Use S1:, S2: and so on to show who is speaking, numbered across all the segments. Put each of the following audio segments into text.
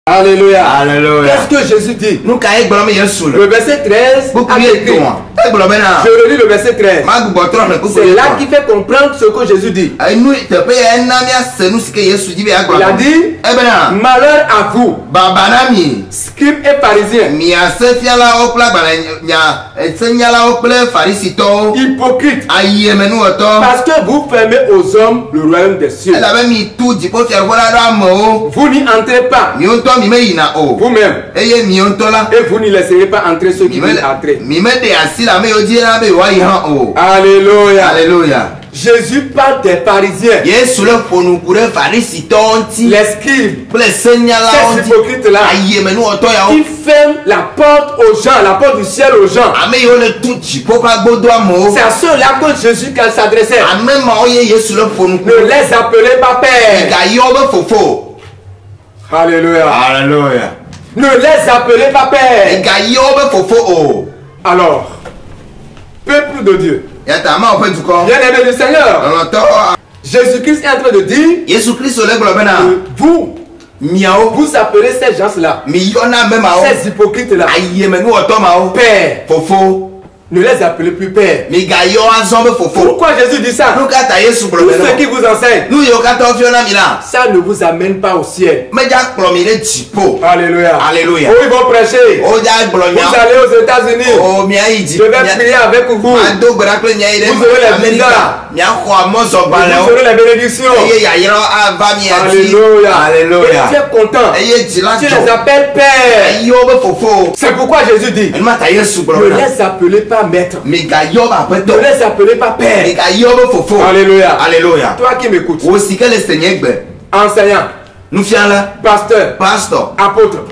S1: Alléluia.
S2: Alléluia.
S1: Qu'est-ce que Jésus dit?
S2: Nous caillons blâme Yesu.
S1: Le verset 13 a écrit. Je relis le verset 13. C'est là qu'il fait comprendre ce que Jésus dit. Il a dit, malheur à vous, scribes et pharisiens, hypocrites, parce que vous fermez aux hommes le royaume des cieux. Vous n'y entrez pas vous-même, et vous n'y laisserez pas entrer ceux qui veulent entrer. Alléluia.
S2: Alléluia.
S1: Jésus parle des pharisiens. Les scribes, ces hypocrites-là, ils ferment la porte aux gens, la porte du ciel aux gens. C'est à ceux-là que Jésus s'adressait. Ne les appelez pas père. Alléluia.
S2: Alléluia.
S1: Ne les appelez pas père. Alors, peuple de Dieu, bien-aimé du Seigneur, Jésus-Christ est en train de dire que vous appelez ces gens-là, ces hypocrites-là, père. Ne les appelez plus père. Pourquoi Jésus dit ça? Tout ce qui vous enseigne, ça ne vous amène pas au ciel. Alléluia.
S2: Alléluia.
S1: Où ils vont prêcher. Vous allez aux États-Unis. Je vais prier avec vous. Vous aurez les visas. Vous aurez les bénédictions. Alléluia.
S2: Alléluia.
S1: Et tu es content. Tu les appelles père. C'est pourquoi Jésus dit, ne les appelez pas maître. Ne les appelez pas père. Alléluia.
S2: Alléluia.
S1: Toi qui m'écoutes, enseignant, pasteur, apôtre,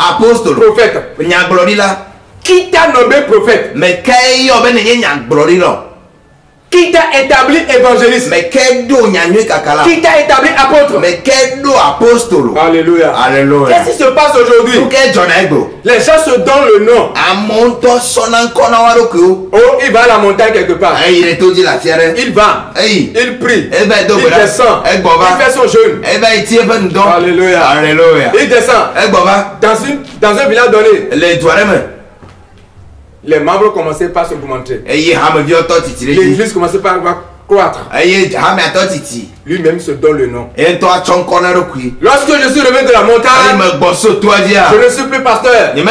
S1: prophète, qui t'a nommé prophètre? Qui t'a établi évangéliste? Qui t'a établi apôtre? Alléluia.
S2: Alléluia.
S1: Qu'est-ce qui se passe aujourd'hui? Les gens se donnent le nom. Oh, il va à la montagne quelque part. Il va. Il prie. Il descend. Il fait son jeûne. Alléluia.
S2: Alléluia.
S1: Il descend. Dans un village donné. Les membres commençaient par se montrer. L'église commençait par croître. Lui-même se donne le nom. Lorsque je suis revenu de la montagne, je ne suis plus pasteur. Je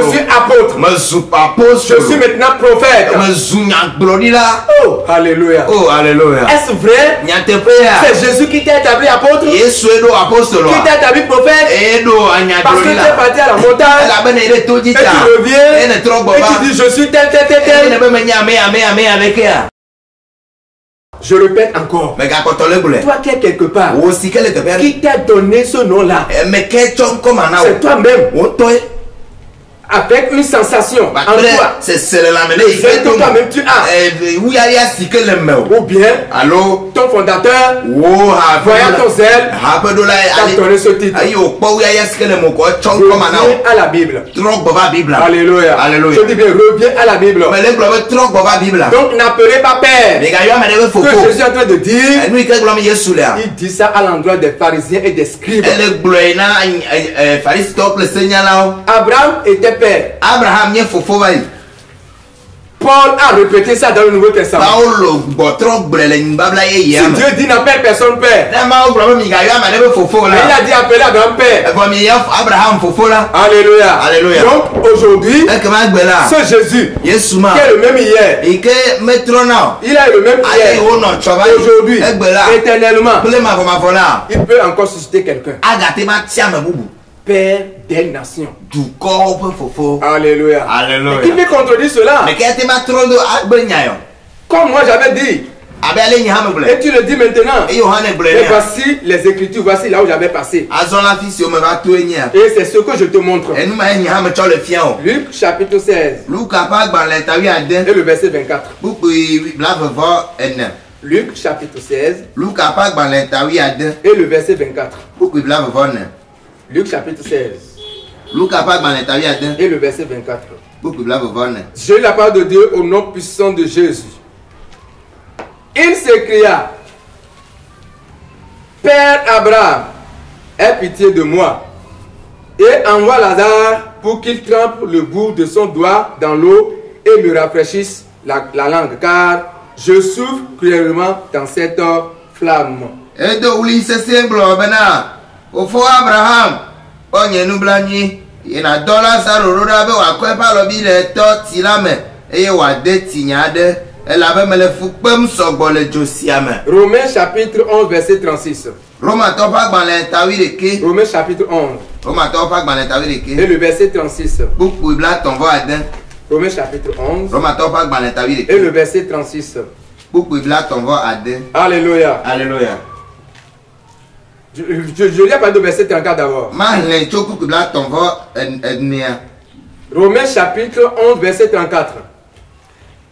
S1: suis apôtre. Je suis maintenant prophète. Oh, alléluia.
S2: Oh, alléluia.
S1: Est-ce vrai? C'est Jésus qui t'a établi apôtre? Qui t'a établi prophète? Parce que tu es parti à la montagne et tu reviens et tu dis je suis tel. Je répète encore. Toi qui es quelque part, qui t'a donné ce nom-là, c'est toi-même. Avec une sensation en toi. C'est toi-même tu as. Ou bien ton fondateur, voyant ton zèle, t'a donné ce titre. Reviens à la Bible. Alléluia. Je dis bien reviens à la Bible. Donc n'appelez pas père. Que Jésus est en train de dire, il dit ça à l'endroit des pharisiens et des scribes. Abraham était père. Paul a répété ça dans le Nouveau Testament. Si Dieu dit n'appelle personne père, il a dit appeler Abraham père. Alléluia.
S2: Alléluia.
S1: Donc aujourd'hui, ce Jésus qui est le même hier, il est le même hier, aujourd'hui, éternellement, il peut encore susciter quelqu'un. Père des nations. Alléluia.
S2: Alléluia.
S1: Qui peut contredire cela? Comme moi j'avais dit. Et tu le dis maintenant. Et voici les Écritures, voici là où j'avais passé. Et c'est ce que je te montre. Luc chapitre 16. Et le verset 24. Luc chapitre 16. Et le verset 24. Luc chapitre 16. Et le verset 24. J'ai eu la parole de Dieu au nom puissant de Jésus. Il s'écria, Père Abraham, aie pitié de moi et envoie Lazare pour qu'il trempe le bout de son doigt dans l'eau et me rafraîchisse la langue, car je souffre cruellement dans cette flamme.
S2: Et de ouli se semblo bena. Au fond Abraham, onye nublani, il a dollar sa roroda be wa kwe pa lobi le to ti la me. Et wa de tignade, elle avait me le fukpem sogbo le josiame.
S1: Romains chapitre 11 verset 36.
S2: Romains
S1: chapitre 11. Et le verset 36. Romains chapitre 11. Et le verset 36. Alléluia.
S2: Alléluia.
S1: Je lis à partir du verset 34 d'abord. Romains chapitre 11 verset 34.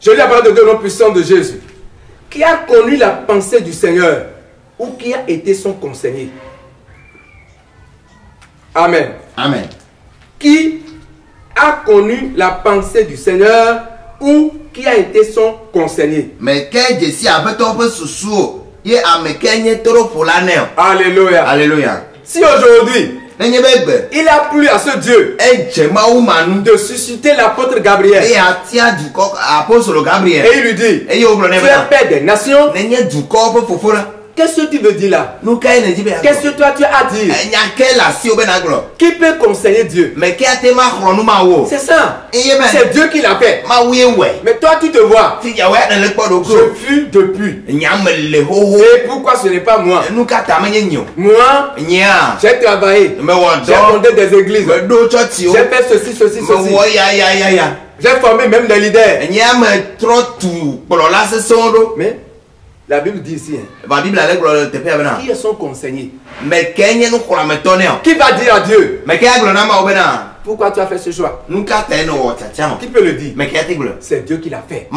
S1: Je lis à partir de nom puissant de Jésus. Qui a connu la pensée du Seigneur ou qui a été son conseiller? Amen.
S2: Amen.
S1: Qui a connu la pensée du Seigneur ou qui a été son conseiller?
S2: Mais quand je suis avec ton peu sous il a me kenye trop pour l'année.
S1: Alléluia.
S2: Alléluia.
S1: Si aujourd'hui il a plu à ce Dieu de susciter l'apôtre Gabriel
S2: et apôtre Gabriel
S1: et il lui dit, tu es père des nations. Qu'est-ce que tu veux dire là? Qu'est-ce que toi tu as à dire? Qui peut conseiller Dieu? C'est ça. C'est Dieu qui l'a fait. Mais toi tu te vois. Je fuis depuis. Et pourquoi ce n'est pas moi? Moi, j'ai travaillé. J'ai fondé des églises. J'ai fait ceci, ceci, ceci. J'ai formé même des leaders. Mais la Bible dit ici, qui est son conseiller? Qui va dire à Dieu, pourquoi tu as fait ce choix? Qui peut le dire? C'est Dieu qui l'a fait.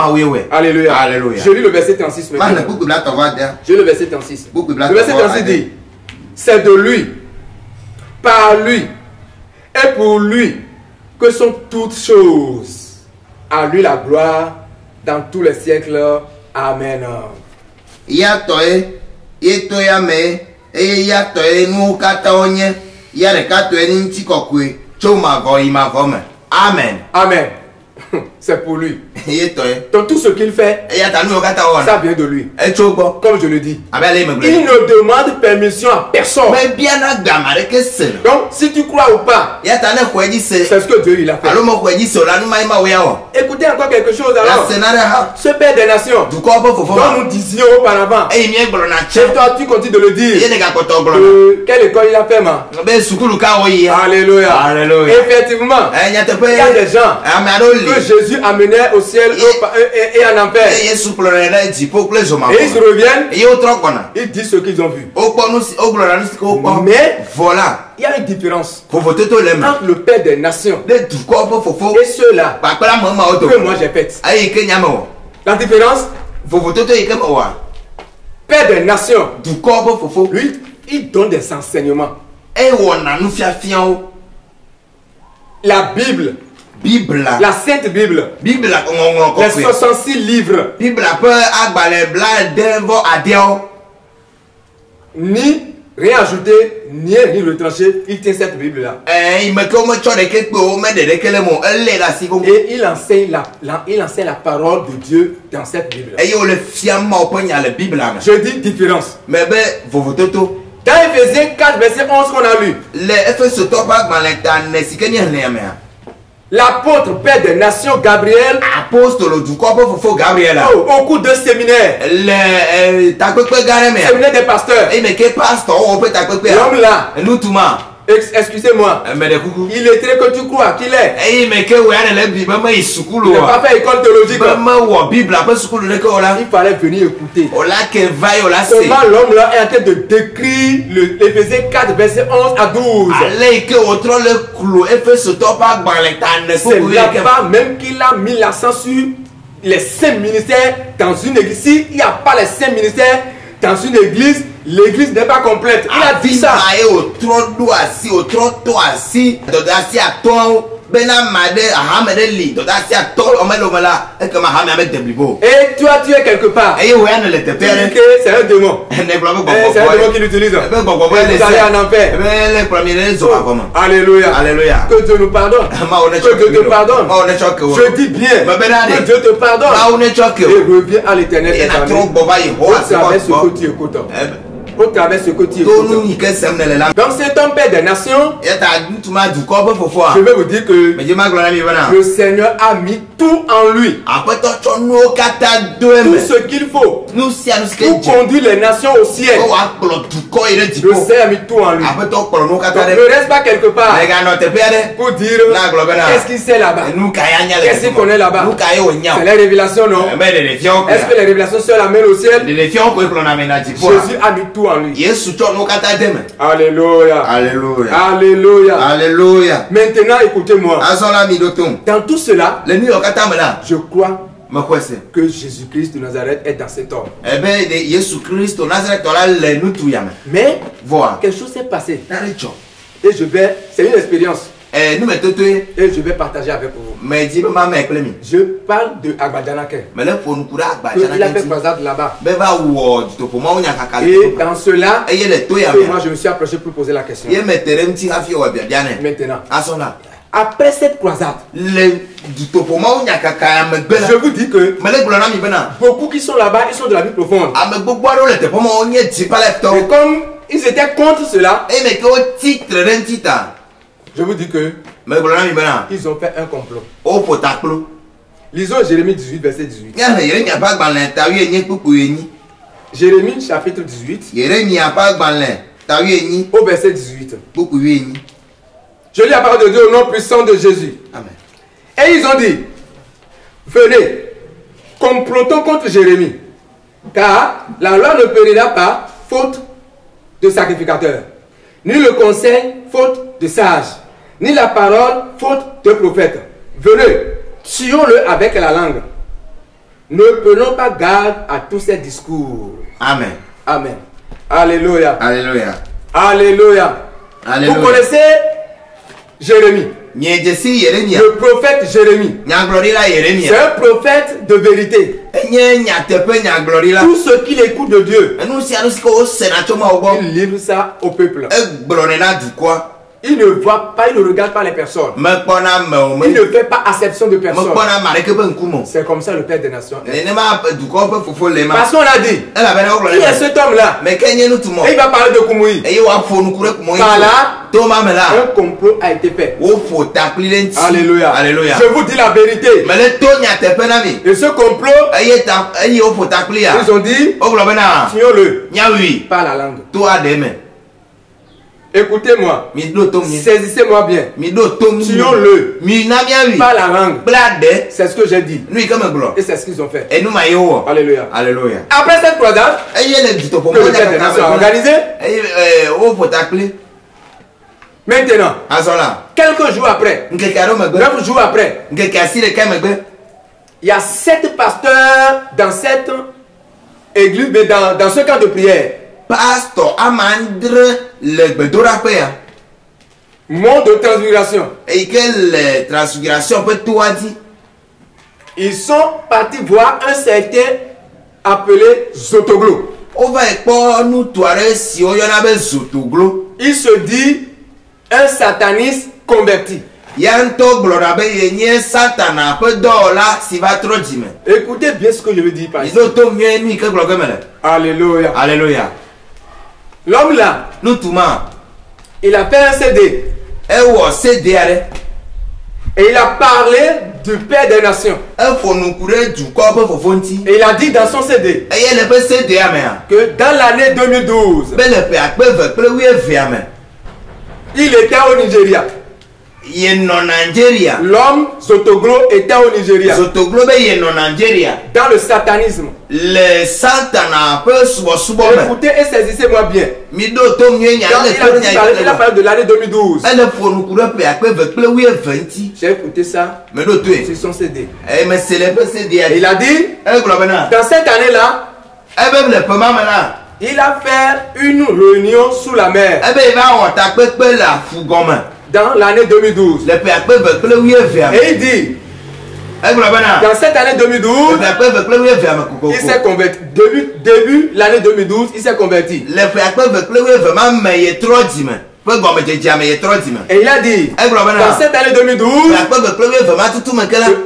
S1: Alléluia.
S2: Alléluia.
S1: Je lis le verset 36 maintenant. Je lis le verset 36. Le verset 36 dit, c'est de lui, par lui et pour lui que sont toutes choses. À lui la gloire dans tous les siècles. Amen.
S2: Amen.
S1: Amen. C'est pour lui. Donc tout ce qu'il fait, ça vient de lui. Comme je le dis, il ne demande permission à personne. Donc si tu crois ou pas, c'est ce que Dieu il a fait. Écoutez encore quelque chose alors. Ce père des nations dont nous disions auparavant, et toi tu continues de le dire, quelle école il a fait, man? Alléluia.
S2: Alléluia.
S1: Effectivement, il y a des gens que Jésus amenait au ciel et en enfer. Et ils reviennent, ils disent ce qu'ils ont vu. Mais
S2: voilà,
S1: il y a une différence entre le Père des nations et ceux-là que moi j'ai fait. La différence, Père des nations, lui, il donne des enseignements. La Bible, la Sainte Bible, les 66 livres, ni rien ajouter, ni retrancher, il tient cette Bible là. Et il enseigne la parole de Dieu dans cette Bible. Je dis différence. Dans Ephésiens 4 verset 11 qu'on a lu, l'apôtre Père des nations Gabriel, au cours de séminaire, séminaire des pasteurs, l'homme là, excusez-moi, il est très que tu crois qu'il est. Il n'a pas fait école théologique. Il fallait venir écouter. Comment l'homme là est en train de décrire l'Éphésiens 4 verset 11 à 12. C'est là-bas même qu'il a mis l'accent sur les 5 ministères dans une église. S'il n'y a pas les 5 ministères dans une église, l'église n'est pas complète. Il a dit ça. Et toi, tu es quelque part. Tu dis que c'est un démon. C'est un démon qui l'utilise. Vous allez en enfer. Alléluia.
S2: Alléluia.
S1: Que Dieu nous pardonne. Que Dieu te pardonne. Je dis bien. Que Dieu te pardonne. Et reviens à l'éternel. Au travers ce que tu écoutes. Au travers ce que tu écoutes. Donc cet homme père des nations, je vais vous dire que le Seigneur a mis tout en lui. Tout ce qu'il faut pour conduire les nations au ciel. Le Seigneur a mis tout en lui. Donc, ne reste pas quelque part pour dire qu'est-ce qu'il sait là-bas. Qu'est-ce qu'il connaît là-bas. C'est les révélations, non? Est-ce que les révélations se l'amènent au ciel? Jésus a mis tout en lui. Alléluia.
S2: Alléluia.
S1: Alléluia.
S2: Alléluia.
S1: Maintenant, écoutez-moi. Dans tout cela, je crois que Jésus-Christ de Nazareth est dans cet homme. Mais quelque chose s'est passé. Et c'est une expérience. Et je vais partager avec vous. Je parle de Agbajanake. Il a fait croisade là-bas. Et dans cela, moi je me suis approché pour poser la question. Maintenant, après cette croisade, je vous dis que beaucoup qui sont là-bas, ils sont de la vie profonde. Et comme ils étaient contre cela, je vous dis que ils ont fait un complot. Lisons Jérémie 18, verset 18. Jérémie chapitre 18, au verset 18. Je lis la parole de Dieu au nom puissant de Jésus.
S2: Amen.
S1: Et ils ont dit, venez, complotons contre Jérémie, car la loi ne périra pas faute de sacrificateur, ni le conseil faute de sage, ni la parole faute de prophète. Venez, tuons-le avec la langue. Ne prenons pas garde à tous ces discours.
S2: Amen.
S1: Amen. Alléluia.
S2: Alléluia.
S1: Alléluia.
S2: Alléluia.
S1: Vous connaissez Jérémie? Le prophète Jérémie. C'est un prophète de vérité. Tout ce qu'il écoute de Dieu, il livre ça au peuple. Il ne voit pas, il ne regarde pas les personnes. Il ne fait pas acception de personnes. C'est comme ça le Père des Nations. Parce qu'on a dit, qui est cet homme-là? Et il va parler de Koumoui. Par là, un complot a été fait. Alléluia.
S2: Alléluia.
S1: Je vous dis la vérité. Et ce complot, ils ont dit, tuons-le par la langue. Écoutez-moi, saisissez-moi bien. Tuons-le par la langue. C'est ce que j'ai dit. Et c'est ce qu'ils ont fait. Alléluia.
S2: Alléluia.
S1: Après cette croisade que le Père des Nations a organisé, maintenant, quelques jours après, 9 jours après, il y a 7 pasteurs dans cette église, mais dans ce camp de prière.
S2: Pasteur Amandre le Bedorapea.
S1: Mot de transfiguration.
S2: Et quelle transfiguration peut tout dire?
S1: Ils sont partis voir un certain appelé Zotoglo.
S2: On va pas nous toirer si on y en avait Zotoglo.
S1: Il se dit un sataniste converti.
S2: Yanto glorabe yenye satana peut dola si va trop dire.
S1: Écoutez bien ce que je veux dire par ici. Alléluia.
S2: Alléluia.
S1: L'homme là,
S2: nous tout
S1: il a fait un CD. Et il a parlé du Père des Nations. Et il a dit dans son CD que dans l'année 2012, il était au Nigeria. L'homme Zotoglo était au Nigeria. Dans le satanisme. Écoutez et saisissez-moi bien. Il a parlé de l'année 2012. J'ai écouté ça sur son CD. Et il a dit, dans cette année-là, il a fait une réunion sous la mer. dans l'année 2012. Et il dit, dans cette année 2012, il s'est converti. Début l'année 2012, il s'est converti. Et il a dit, dans cette année 2012,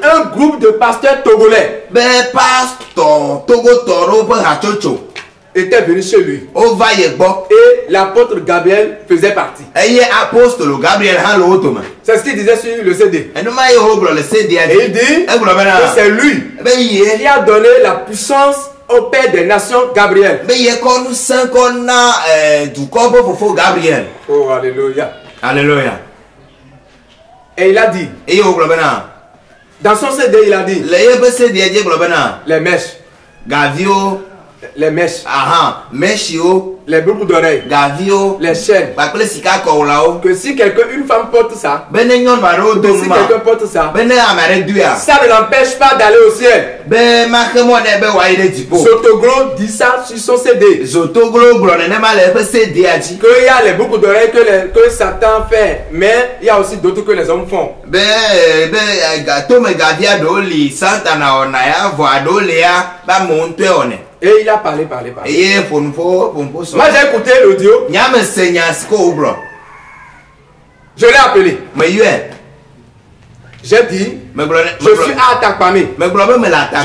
S1: un groupe de pasteurs togolais était venu chez lui. Et l'apôtre Gabriel faisait partie. C'est ce qu'il disait sur le CD. Et il dit que c'est lui qui a donné la puissance au Père des Nations, Gabriel. Oh, alléluia.
S2: Alléluia.
S1: Et il a dit, dans son CD, il a dit, les mèches, les mèches, les boucles d'oreilles, les chaînes, que si quelqu'un, une femme porte ça, que si quelqu'un porte ça, ça ne l'empêche pas d'aller au ciel. Zotoglo dit ça sur son CD. Qu'il y a les boucles d'oreilles que Satan fait, mais il y a aussi d'autres que les hommes font. Et il a parlé. Moi j'ai écouté l'audio. Je l'ai appelé. J'ai dit, je suis à Atakpamé. Je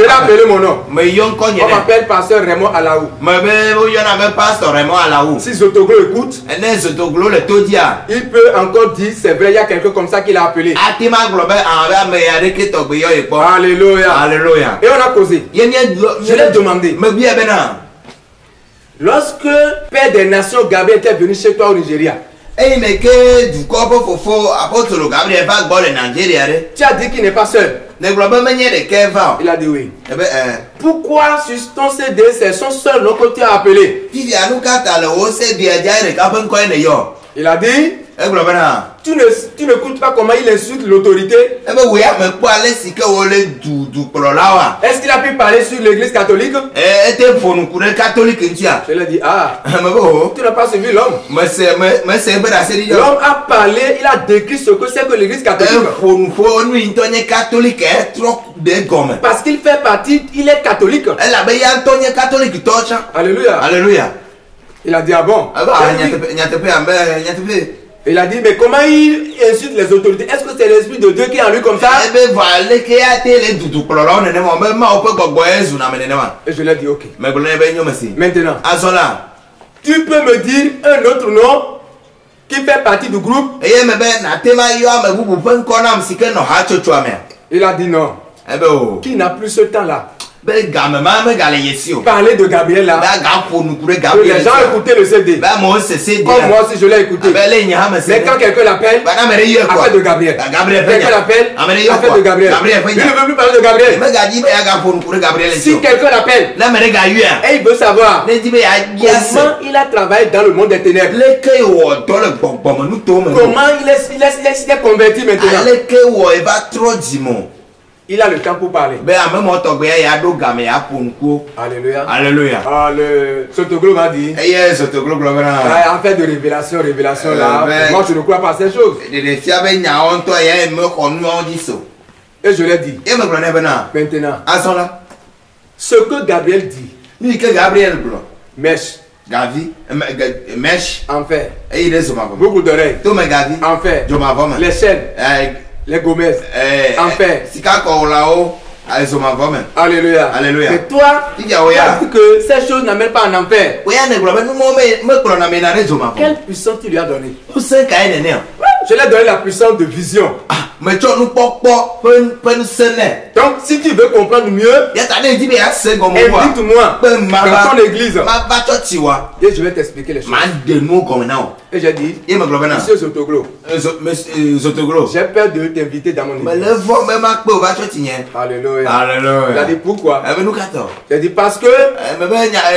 S1: l'ai appelé mon nom. On m'appelle pasteur Raymond Alaou. Si Zotoglo écoute, il peut encore dire, c'est vrai, il y a quelqu'un comme ça qui l'a appelé. Alléluia. Et on a causé. Je l'ai demandé. Lorsque Père des Nations Gabriel était venu chez toi au Nigeria, tu as dit qu'il n'est pas seul. Il a dit oui. Pourquoi sur ton CD c'est son seul nom que tu as appelé? Il a dit, tu n'écoutes pas comment il insulte l'autorité. Est-ce qu'il a pu parler sur l'église catholique? Je lui ai dit, ah, tu n'as pas suivi l'homme. L'homme a parlé, il a décrit ce que c'est que l'église catholique. Parce qu'il fait partie, il est catholique. Alléluia.
S2: Alléluia.
S1: Il a dit, ah bon? Il a dit, mais comment il insulte les autorités? Est-ce que c'est l'Esprit de Dieu qui est en lui comme ça? Et je lui ai dit, ok. Maintenant, tu peux me dire un autre nom qui fait partie du groupe? Il a dit non. Qui n'a plus ce temps-là? Parler de Gabriel là. Que les gens écoutaient le CD. Comme moi aussi je l'ai écouté. Mais quand quelqu'un l'appelle, affaire de Gabriel. Quelqu'un l'appelle, affaire de Gabriel. Il ne veut plus parler de Gabriel. Si quelqu'un l'appelle et il veut savoir comment il a travaillé dans le monde des ténèbres, comment il est converti maintenant, il a le temps pour parler. Alléluia.
S2: Alléluia.
S1: Zotoglo m'a dit. En fait de révélation là. Moi je ne crois pas à ces choses. Et je l'ai dit. Maintenant. Ce que Gabriel dit. Mèche. Enfer. Beaucoup d'oreilles. Enfer. Les chaînes. Les Gomez. Enfer. Alléluia.
S2: Alléluia.
S1: Et toi, tu as dit que ces choses n'amènent pas en enfer. Quelle puissance tu lui as donné? Je lui ai donné la puissance de vision. Donc, si tu veux comprendre mieux, invite-moi dans ton église. Et je vais t'expliquer les choses. Et j'ai dit, Monsieur Zotoglo, j'ai peur de t'inviter dans mon église. Alléluia. Il a dit pourquoi? J'ai dit parce que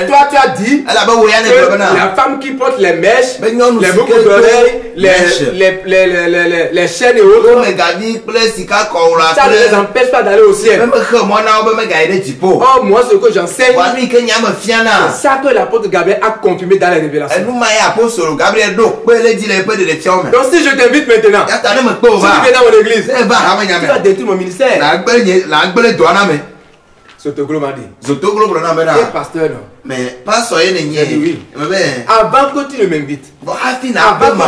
S1: toi tu as dit que la femme qui porte les mèches, les boucles d'oreilles, les chaînes et autres, Ça ne les empêche pas d'aller au ciel. Oh, moi, ce que j'enseigne, c'est ça que l'apôtre Gabriel a confirmé dans les révélations. Donc, si je t'invite maintenant, si tu viens dans mon église, tu vas détruire mon ministère. Zotoglo m'a dit. Quel pasteur, non?
S2: Mais pas soyez
S1: oui. Avant que tu ne m'invites, avant que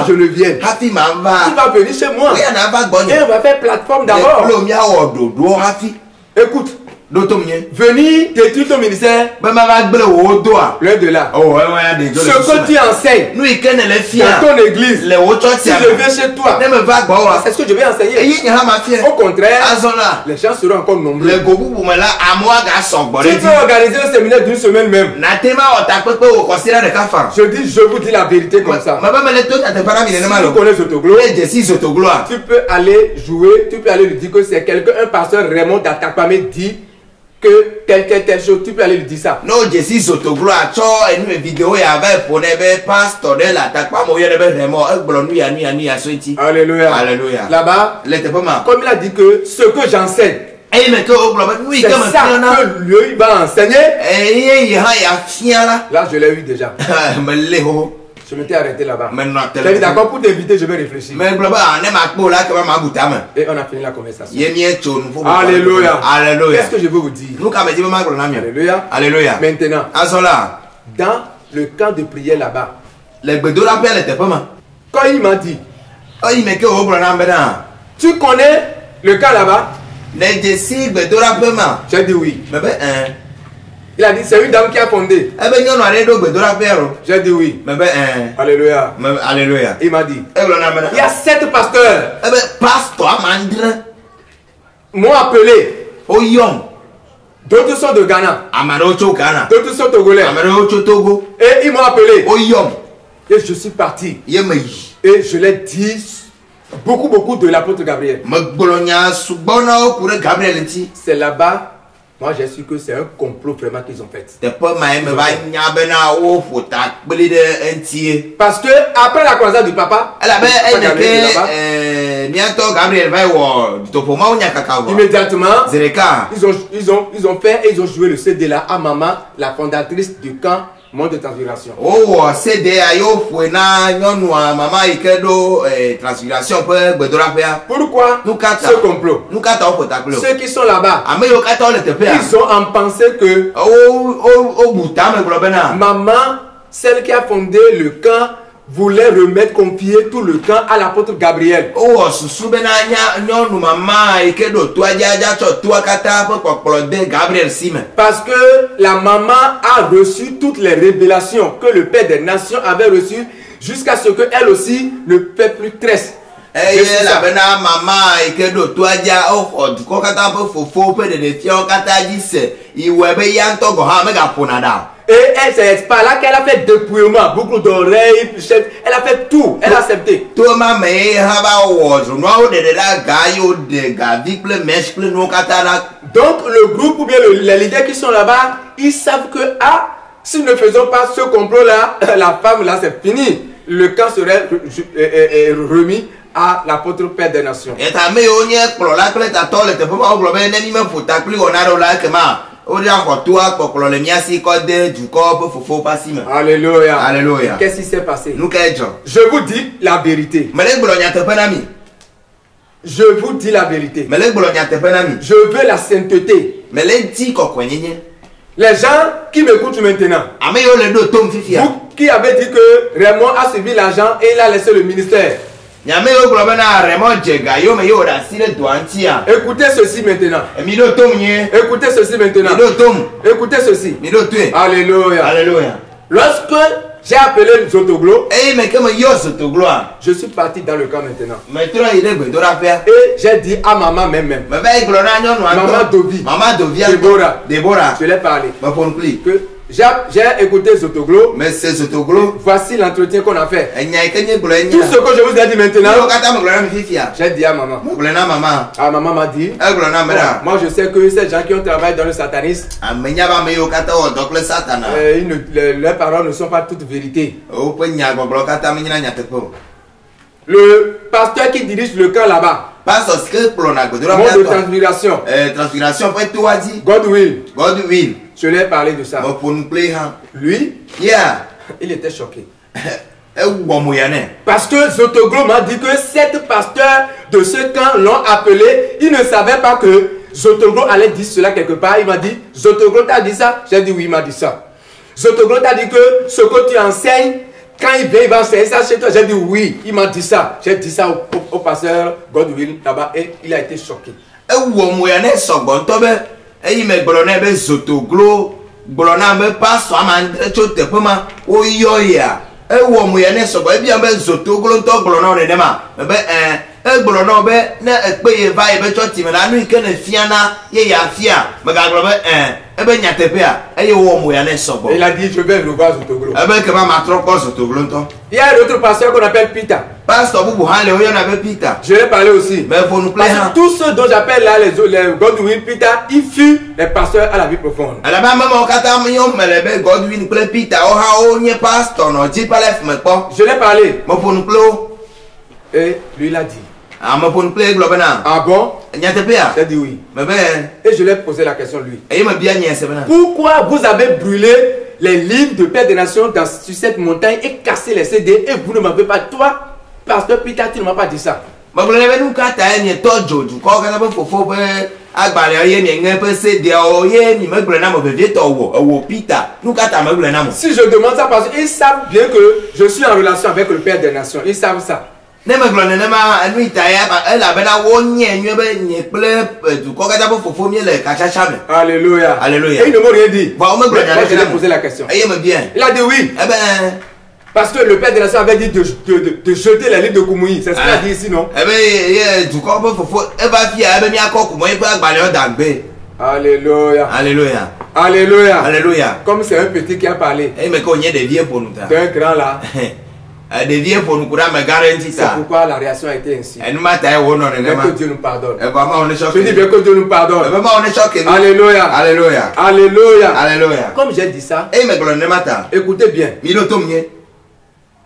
S1: je ne vienne, tu vas venir chez moi. Et on va faire plateforme d'abord. Écoute. Venir détruire ton ministère. L'heure de là. Ce que tu enseignes dans ton église, si je viens chez toi, c'est ce que je vais enseigner. Au contraire, les gens seront encore nombreux. Tu peux organiser un séminaire d'une semaine même. Je vous dis la vérité comme ça. Si tu connais Zotoglo, tu peux aller jouer, tu peux aller lui dire que c'est quelqu'un, un pasteur Raymond d'Atakpamé dit que telle chose, tu peux aller lui dire ça.
S2: Non, je suis Zotoglo, tu as une vidéo, il y avait pour les pasteurs de l'attaque, pas moi, il y avait vraiment un nuit à Soiti.
S1: Alléluia.
S2: Alléluia.
S1: Là-bas, comme il a dit que ce que j'enseigne, c'est ça que lui va enseigner. Là, je l'ai eu déjà. Je m'étais arrêté là-bas. J'ai dit d'accord, pour t'inviter, je vais réfléchir. Et on a fini la conversation. Alléluia. Qu'est-ce que je veux vous dire? Alléluia.
S2: Alléluia.
S1: Maintenant, dans le camp de prière là-bas, quand il m'a dit, tu connais le camp là-bas? J'ai dit oui. Il a dit, c'est une dame qui a fondé. J'ai dit oui. Alléluia.
S2: Alléluia.
S1: Il m'a dit, il y a 7 pasteurs. M'ont appelé. D'autres sont de Ghana. D'autres sont togolais. Et ils m'ont appelé. Et je suis parti. Et je l'ai dit beaucoup de l'apôtre Gabriel. C'est là-bas. Moi, j'ai su que c'est un complot vraiment qu'ils ont fait. Parce que après la croisade du papa, immédiatement, ils ont fait et ils ont joué le CD là à maman, la fondatrice du camp Monde de Transfiguration. Pourquoi ce complot? Ceux qui sont là-bas, ils ont en pensé que maman, celle qui a fondé le camp, voulait remettre, confier tout le camp à l'apôtre Gabriel. Parce que la maman a reçu toutes les révélations que le Père des Nations avait reçues jusqu'à ce qu'elle aussi ne fait plus tresse. Et elle, c'est par là qu'elle a fait dépouillement, beaucoup d'oreilles, elle a fait tout, elle a accepté. Donc le groupe ou bien les leaders qui sont là-bas, ils savent que si nous ne faisons pas ce complot-là, la femme là c'est fini. Le camp serait remis à l'apôtre Père des Nations. Alléluia.
S2: Alléluia.
S1: Qu'est-ce qui s'est passé? Je vous dis la vérité. Je vous dis la vérité. Je veux la sainteté. Les gens qui m'écoutent maintenant, vous qui avez dit que Raymond a suivi l'argent et il a laissé le ministère, écoutez ceci maintenant. Écoutez ceci maintenant. Écoutez ceci. Alléluia.
S2: Alléluia.
S1: Lorsque j'ai appelé Zotoglo, je suis parti dans le camp maintenant. Et j'ai dit à maman même. Maman Dovi. Déborah. Je l'ai parlé. Que j'ai écouté Zotoglo.
S2: Mais c'est Zotoglo.
S1: Voici l'entretien qu'on a fait. Tout ce que je vous ai dit maintenant, j'ai dit à maman. Maman m'a dit. Moi je sais que ces gens qui ont travaillé dans le satanisme, leurs paroles ne sont pas toutes vérités. Le pasteur qui dirige le camp là-bas,
S2: Pastor, ce que pour la
S1: mot de transfiguration.
S2: Transfiguration, après toi dit.
S1: God will.
S2: God will.
S1: Je lui ai parlé de ça. Lui,
S2: yeah,
S1: il était choqué. Parce que Zotoglo m'a dit que 7 pasteurs de ce camp l'ont appelé. Il ne savait pas que Zotoglo allait dire cela quelque part. Il m'a dit, Zotoglo t'a dit ça? J'ai dit oui, il m'a dit ça. Zotoglo t'a dit que ce que tu enseignes, quand il vient, il va enseigner ça chez toi. J'ai dit oui, il m'a dit ça. J'ai dit ça au pasteur Godwin là-bas et il a été choqué. Il a dit je vais revoir Zotoglo. Il y a un autre pasteur qu'on appelle Peter. Je l'ai parlé aussi. Parce que tous ceux dont j'appelle là les Godwin, Peter, ils furent les pasteurs à la vie profonde. Je l'ai parlé. Et lui il a dit. Ah bon? J'ai dit oui. Et je lui ai posé la question lui. Pourquoi vous avez brûlé les livres de Père des Nations sur cette montagne et cassé les CD et vous ne m'avez pas, toi, pasteur Peter, tu ne m'as pas dit ça? Si je demande ça parce qu'ils savent bien que je suis en relation avec le Père des Nations, ils savent ça. Alléluia.
S2: Alléluia.
S1: Et il ne m'a rien dit. Moi, je lui ai posé la question. Il a dit oui. Parce que le Père des Nations avait dit de jeter les livres de Koumoui. C'est ce qu'il a dit ici, non? Alléluia.
S2: Alléluia.
S1: Alléluia.
S2: Alléluia.
S1: Comme c'est un petit qui a parlé. C'est un grand là. C'est pourquoi la réaction a été ainsi. Mais que Dieu nous pardonne. Je dis bien que Dieu nous pardonne. Alléluia.
S2: Alléluia.
S1: Alléluia.
S2: Alléluia.
S1: Comme j'ai dit ça, écoutez bien.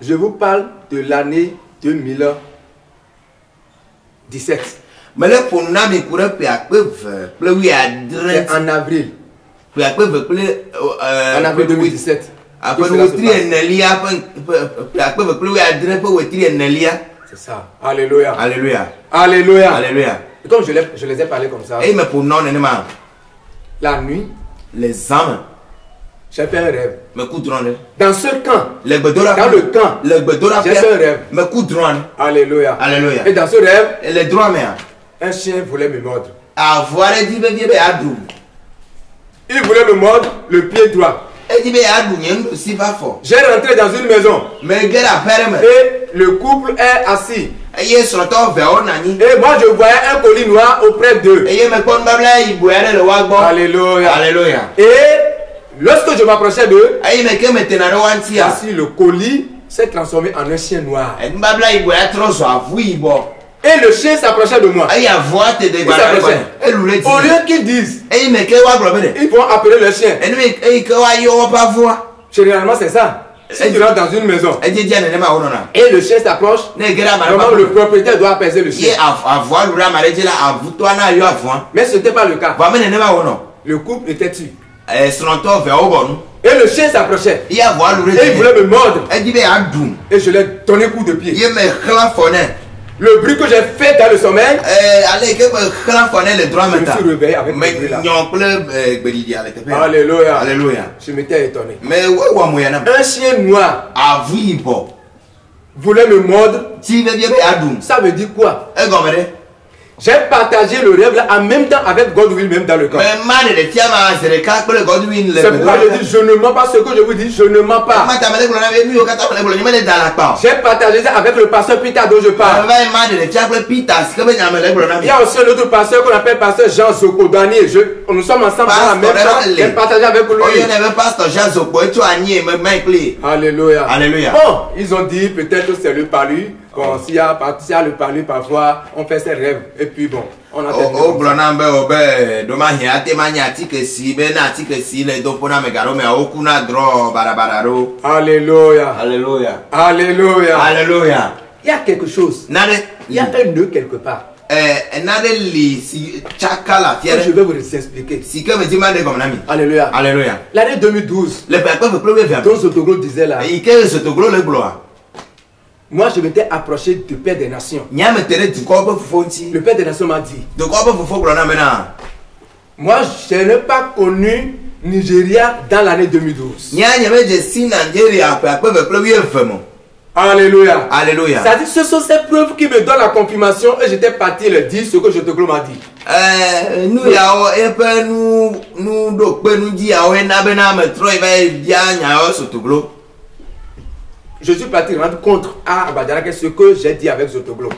S1: Je vous parle de l'année 2017. C'est en avril. En avril 2017. C'est ça. Alléluia.
S2: Alléluia.
S1: Alléluia.
S2: Alléluia.
S1: Et comme je les ai parlé comme ça, la nuit,
S2: les âmes,
S1: j'ai fait un rêve.
S2: Dans ce camp,
S1: dans le camp, j'ai fait un rêve. Alléluia.
S2: Alléluia.
S1: Et dans ce rêve,
S2: un
S1: chien voulait me mordre. Il voulait me mordre le pied droit. J'ai rentré dans une maison. Et le couple est assis. Et moi je voyais un colis noir auprès d'eux. Alléluia.
S2: Alléluia.
S1: Et lorsque je m'approchais d'eux, ainsi le colis s'est transformé en un chien noir. Et le chien s'approchait de moi. Au lieu qu'ils disent, ils vont appeler le chien. Généralement c'est ça. Si tu rentres dans une maison et le chien s'approche, le propriétaire doit apaiser le chien. Mais ce n'était pas le cas. Le couple était tué. Et le chien s'approchait. Et il voulait me mordre. Et je lui ai donné un coup de pied. Le bruit que j'ai fait dans le sommeil, je me suis réveillé avec ce bruit-là. Alléluia.
S2: Alléluia.
S1: Je m'étais étonné. Un chien noir voulait me mordre. Ça veut dire quoi? J'ai partagé le rêve là en même temps avec Godwin, même dans le camp. C'est pourquoi je dis je ne mens pas ce que je vous dis, je ne mens pas. J'ai partagé ça avec le pasteur Peter dont je parle. Il y a aussi un autre pasteur qu'on appelle pasteur Jean Zoko Daniel. Nous sommes ensemble dans la même chambre. J'ai partagé avec lui. Alléluia.
S2: Alléluia.
S1: Bon, ils ont dit peut-être que c'est le palu. Bon, s'il y a le palu parfois, on fait ses rêves. Et puis bon, on a Alléluia.
S2: Alléluia.
S1: Alléluia.
S2: Alléluia.
S1: Il y a quelque chose. Il y a un nœud quelque part. Je vais vous expliquer. Alléluia.
S2: Alléluia.
S1: L'année 2012,
S2: dont
S1: Zotoglo disait là, moi je m'étais approché du Père des Nations. Le Père des Nations m'a dit, moi je n'ai pas connu Nigeria dans l'année 2012. Alléluia.
S2: Alléluia.
S1: Ça dit, ce sont ces preuves qui me donnent la confirmation et j'étais parti le dire ce que Zotoglo m'a dit. Je suis parti rendre compte à Abadjara ce que j'ai dit avec Zotoglo.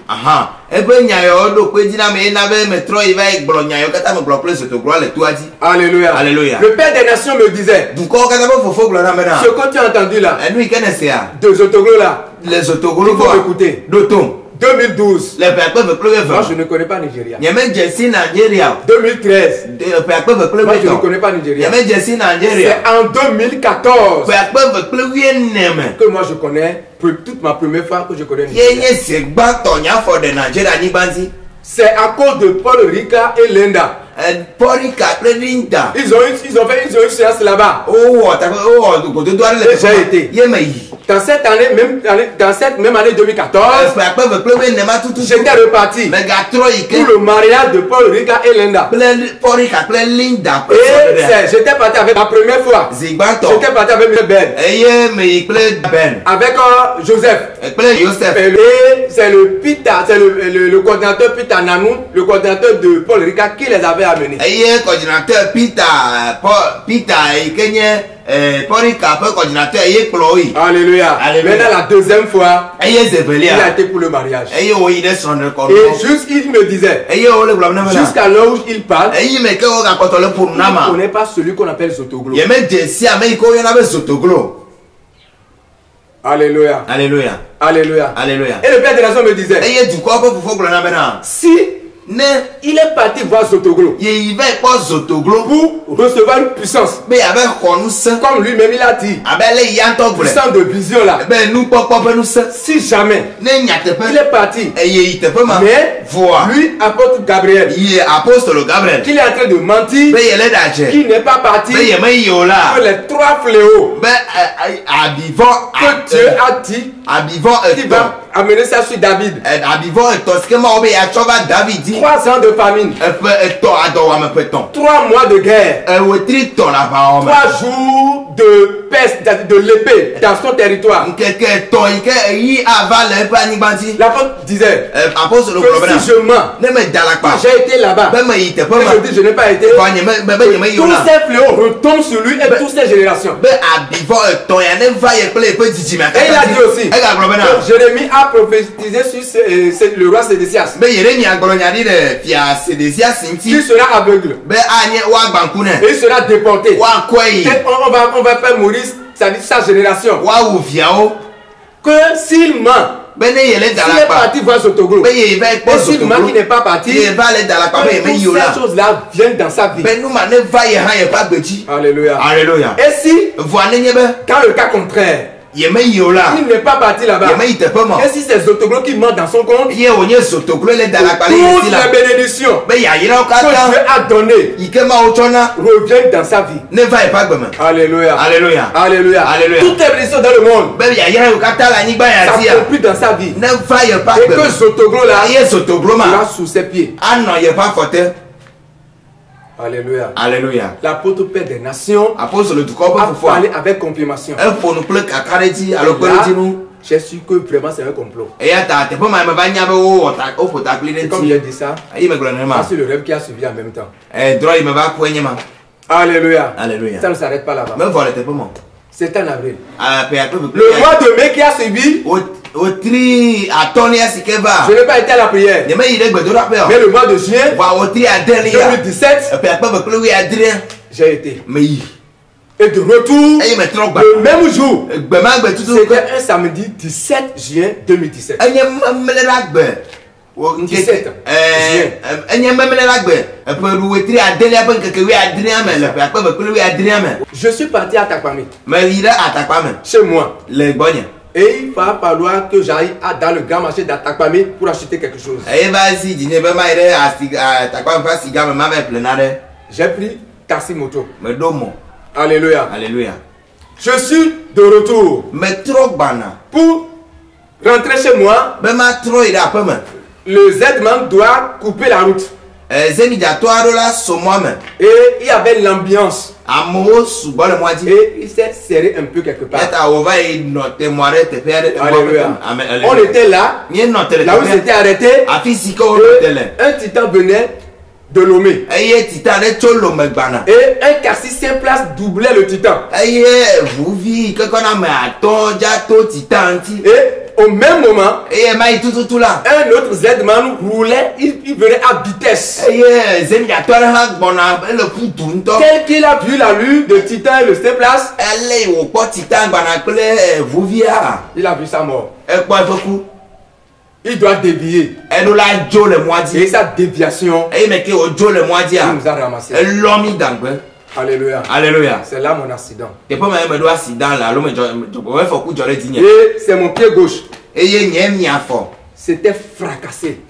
S1: Alléluia.
S2: Alléluia.
S1: Le Père des Nations me disait, ce que tu as entendu là, de Zotoglo là,
S2: il faut
S1: m'écouter. 2012. Moi je ne connais pas Nigeria. 2013. Moi je ne connais pas Nigeria. C'est en 2014 que moi je connais, toute ma première fois que je connais Nigeria. C'est à cause de Paul Rika et Linda. Ils ont fait une séance là-bas. J'ai été. Dans cette année, dans cette même année 2014, j'étais reparti pour le mariage de Paul Rika et Linda. Et j'étais parti avec la première fois. J'étais parti avec Ben. Avec Joseph. Et c'est le Pita, c'est le coordinateur Pita Nanou, le coordinateur de Paul Rika qui les avait amenés.
S2: Coordinateur Pita et Kenya.
S1: Alléluia. Maintenant la deuxième fois, il a été pour le mariage. Et juste il me disait, jusqu'à l'heure où il parle, il ne connaît pas celui qu'on appelle Zotoglo. Alléluia.
S2: Alléluia.
S1: Alléluia.
S2: Alléluia.
S1: Et le Père des Nations me disait, si il est parti voir Zotoglo pour recevoir une puissance. Comme lui-même il a dit, puissance de vision là. Si jamais il est parti, mais lui, apôtre Gabriel, qui est en train de mentir, qui n'est pas parti, que les trois fléaux que Dieu a dit, qui va amener ça sur David. 3 ans de famine, 3 mois de guerre, 3 jours de peste, de l'épée dans son territoire. L'apôtre disait que si je mens, j'ai été là-bas, et je dis je n'ai pas été, tous ces fléaux retombent sur lui et toutes ces générations. Et il a dit aussi que Jérémie a prophétisé sur le roi Sédécias qui sera aveugle et il sera déporté. On va faire mourir sa génération. Que s'il ment, s'il est parti voir Zotoglo, et s'il ment qu'il n'est pas parti, que toutes ces choses-là viennent dans sa vie. Alléluia.
S2: Alléluia.
S1: Et si, quand le cas contraire, il n'est pas parti là-bas, et si c'est Zotoglo qui ment dans son compte, toutes les bénédictions que Dieu a données reviennent dans sa vie. Alléluia.
S2: Alléluia.
S1: Alléluia.
S2: Alléluia.
S1: Toutes les bénédictions dans le monde, ça s'accomplit dans sa vie. Et que Zotoglo là sera sous ses pieds. Alléluia.
S2: Alléluia.
S1: L'apôtre Père des Nations a parlé avec confirmation. J'ai su que vraiment c'est un complot. Et comme il a dit ça, c'est le rêve qui a suivi en même temps. Alléluia.
S2: Alléluia.
S1: Ça ne s'arrête pas là-bas. C'est en avril. Le mois de mai qui a suivi, je n'ai pas été à la prière. Mais le mois de juin 2017, j'ai été. Et de retour, le même jour, c'était un samedi 17 juin 2017. 17 Je suis parti à Takpami, chez moi. Et il va falloir que j'aille dans le grand marché d'Atakpamé pour acheter quelque chose. J'ai pris taxi moto. Alléluia.
S2: Alléluia.
S1: Je suis de retour. Pour rentrer chez moi, le Z-Man doit couper la route. Et il y avait l'ambiance. Et il s'est serré un peu quelque part. Alléluia. On était là où il s'était arrêté. Un titan venait de Lomé. Et un cassis sur place doublait le titan. Et au même moment, un autre Z-Man roulait, il venait à vitesse. Tel qu'il a vu la lune de titan et le C-Place, il a vu sa mort. Il doit dévier. Et sa déviation, il nous a ramassé. Alléluia.
S2: Alléluia.
S1: C'est là mon accident.
S2: Et
S1: c'est mon pied gauche. C'était fracassé.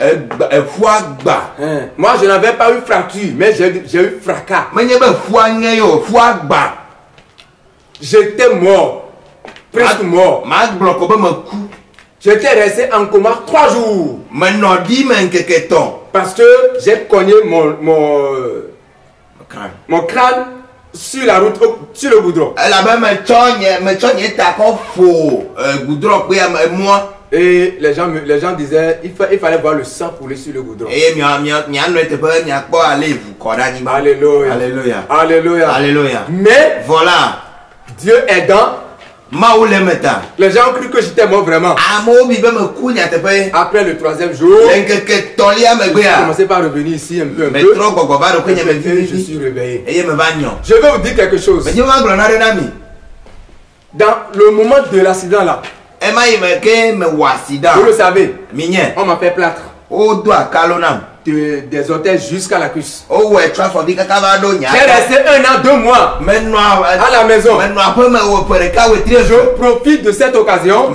S1: Moi je n'avais pas eu fracture, mais j'ai eu fracas. J'étais mort. Presque mort. J'étais resté en coma 3 jours. Parce que j'ai cogné mon crâne sur la route, sur le goudron. Et les gens disaient il fallait voir le sang couler sur le goudron. Alléluia.
S2: Alléluia.
S1: Alléluia.
S2: Alléluia.
S1: Mais
S2: voilà,
S1: Dieu aidant, les gens ont cru que j'étais mort vraiment. Après le 3e jour, j'ai commencé par revenir ici un peu. Et je suis réveillé. Je vais vous dire quelque chose. Dans le moment de l'accident là, vous le savez, on m'a fait plâtre. Des orteils jusqu'à la cuisse. J'ai resté 1 an, 2 mois à la maison. Je profite de cette occasion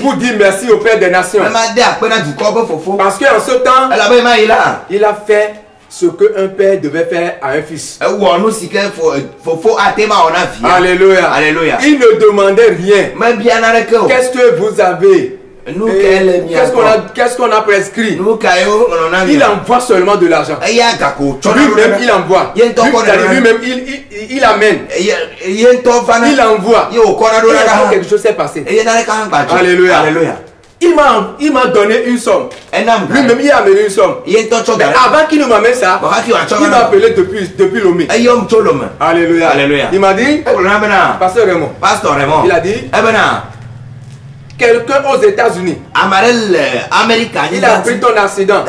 S1: pour dire merci au Père des Nations. Parce qu'en ce temps, il a fait ce qu'un père devait faire à un fils. Alléluia.
S2: Alléluia.
S1: Il ne demandait rien. Qu'est-ce que vous avez? Qu'est-ce qu'on a prescrit? Il envoie seulement de l'argent. Lui-même, il envoie. Lui-même, il amène. Il envoie. Et quelque chose s'est passé. Alléluia.
S2: Alléluia.
S1: Il m'a donné une somme. Lui-même, il a amené une somme. Mais avant qu'il ne m'amène ça, il m'a appelé depuis Lomé. Alléluia.
S2: Alléluia.
S1: Il m'a dit, Pasteur Raymond, il a dit, quelqu'un aux États-Unis, il a pris ton accident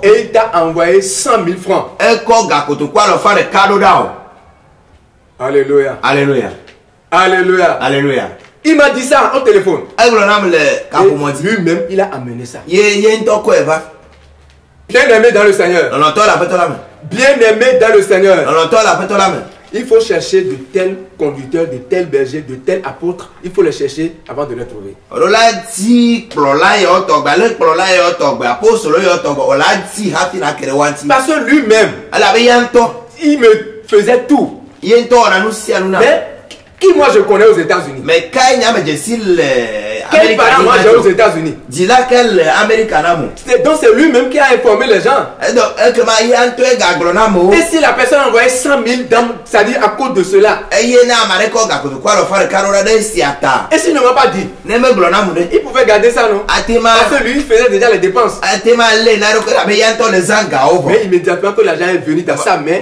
S1: et il t'a envoyé 100 000 francs. Alléluia.
S2: Alléluia.
S1: Alléluia.
S2: Alléluia.
S1: Il m'a dit ça au téléphone. Lui-même, il a amené ça. Bien aimé dans le Seigneur. Bien aimé dans le Seigneur. Il faut chercher de tels conducteurs, de tels bergers, de tels apôtres. Il faut les chercher avant de les trouver. Parce que lui-même, il me faisait tout. Mais qui moi je connais aux États-Unis?
S2: Mais
S1: quel parent moi j'ai aux États-Unis? Donc c'est lui-même qui a informé les gens. Et si la personne a envoyé 100 000 c'est-à-dire à cause de cela, et s'il ne m'a pas dit, il pouvait garder ça, non? Parce que lui il faisait déjà les dépenses. Mais immédiatement que l'argent est venu dans sa main,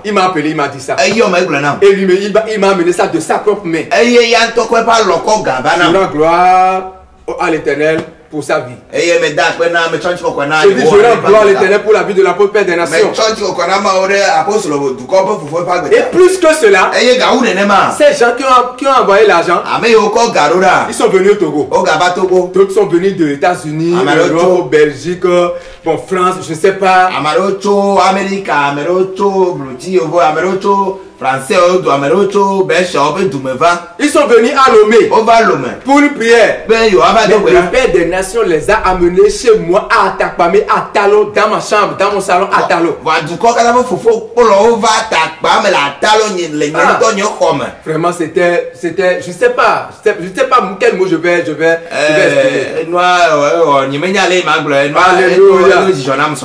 S1: il m'a appelé, il m'a dit ça. Et lui, il m'a amené ça de sa propre main. Je rends gloire à l'Éternel pour sa vie. Je dis, je rends gloire à l'Éternel pour la vie de l'apôtre Père des Nations. Et plus que cela, ces gens qui ont envoyé l'argent, ils sont venus au Togo. D'autres sont venus des États-Unis, Europe, Belgique, France, je ne sais pas.
S2: Français,
S1: ils sont venus à Lomé
S2: pour
S1: une prière. Le Père des Nations les a amenés chez moi à Atakpamé, à Talo, dans ma chambre, dans mon salon à Talo. Vraiment, c'était, je sais pas quel mot je vais exprimer.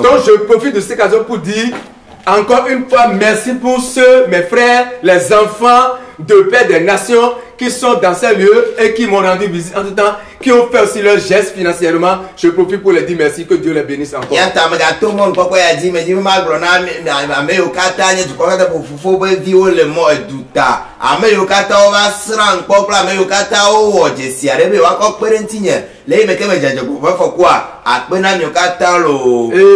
S1: Donc je profite de cette occasion pour dire encore une fois merci pour ceux, mes frères, les enfants de Père des Nations qui sont dans ces lieux et qui m'ont rendu visite en tout temps, qui ont fait aussi leur geste financièrement. Je profite pour les dire merci, que Dieu les bénisse encore. Et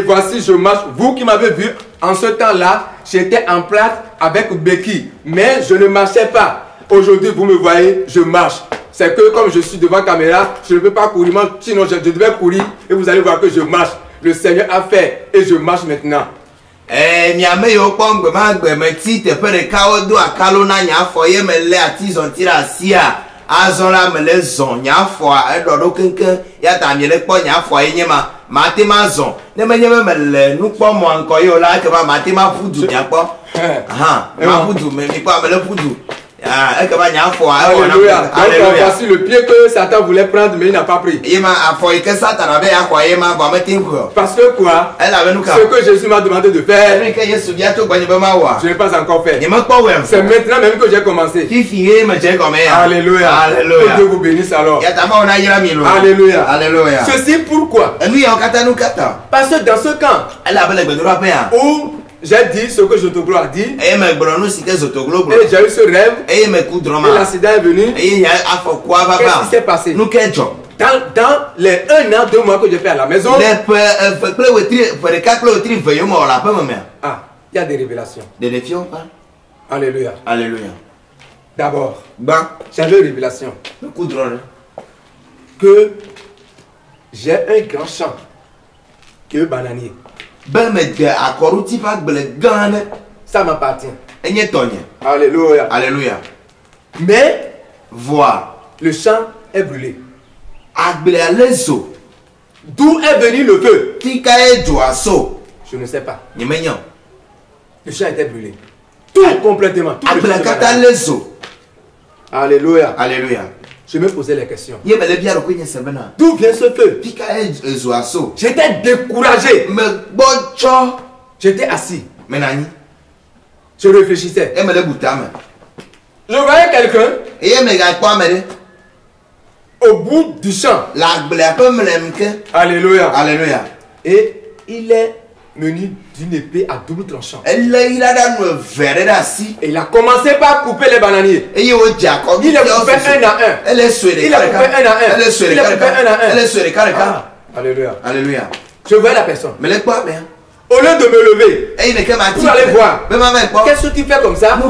S1: voici, je marche. Vous qui m'avez vu en ce temps-là, j'étais en plate avec béquille, mais je ne marchais pas. Aujourd'hui, vous me voyez, je marche. C'est que comme je suis devant caméra, je ne peux pas courir. Sinon, je devais courir et vous allez voir que je marche. Le Seigneur a fait et je marche maintenant. Alléluia. Voici le pied que Satan voulait prendre, mais il n'a pas pris. Parce que quoi? Ce que Jésus m'a demandé de faire, je n'ai pas encore fait. C'est maintenant même que j'ai commencé. Alléluia. Que Dieu vous bénisse alors. Alléluia. Ceci pourquoi? Parce que dans ce camp où j'ai dit ce que Zotoglo a dit, et j'ai eu ce rêve, et l'accident est venu. Qu'est-ce qui s'est passé? Dans les 1 an, 2 mois que j'ai fait à la maison, il y a des révélations. Alléluia. D'abord, j'avais une révélation que j'ai un grand champ que bananier. Ça m'appartient. Alléluia. Mais le champ est brûlé. D'où est venu le feu? Je ne sais pas. Le champ était brûlé. Tout complètement. Tout Alléluia. Je me posais les questions. D'où vient ce feu? J'étais découragé. J'étais assis. Je réfléchissais. Je voyais quelqu'un au bout du champ. Alléluia. Et il est menu d'une épée à double tranchant. Et il a commencé par couper les bananiers. Il les coupait un à un. Alléluia. Je vois la personne. Au lieu de me lever pour aller voir, qu'est-ce que tu fais comme ça? Je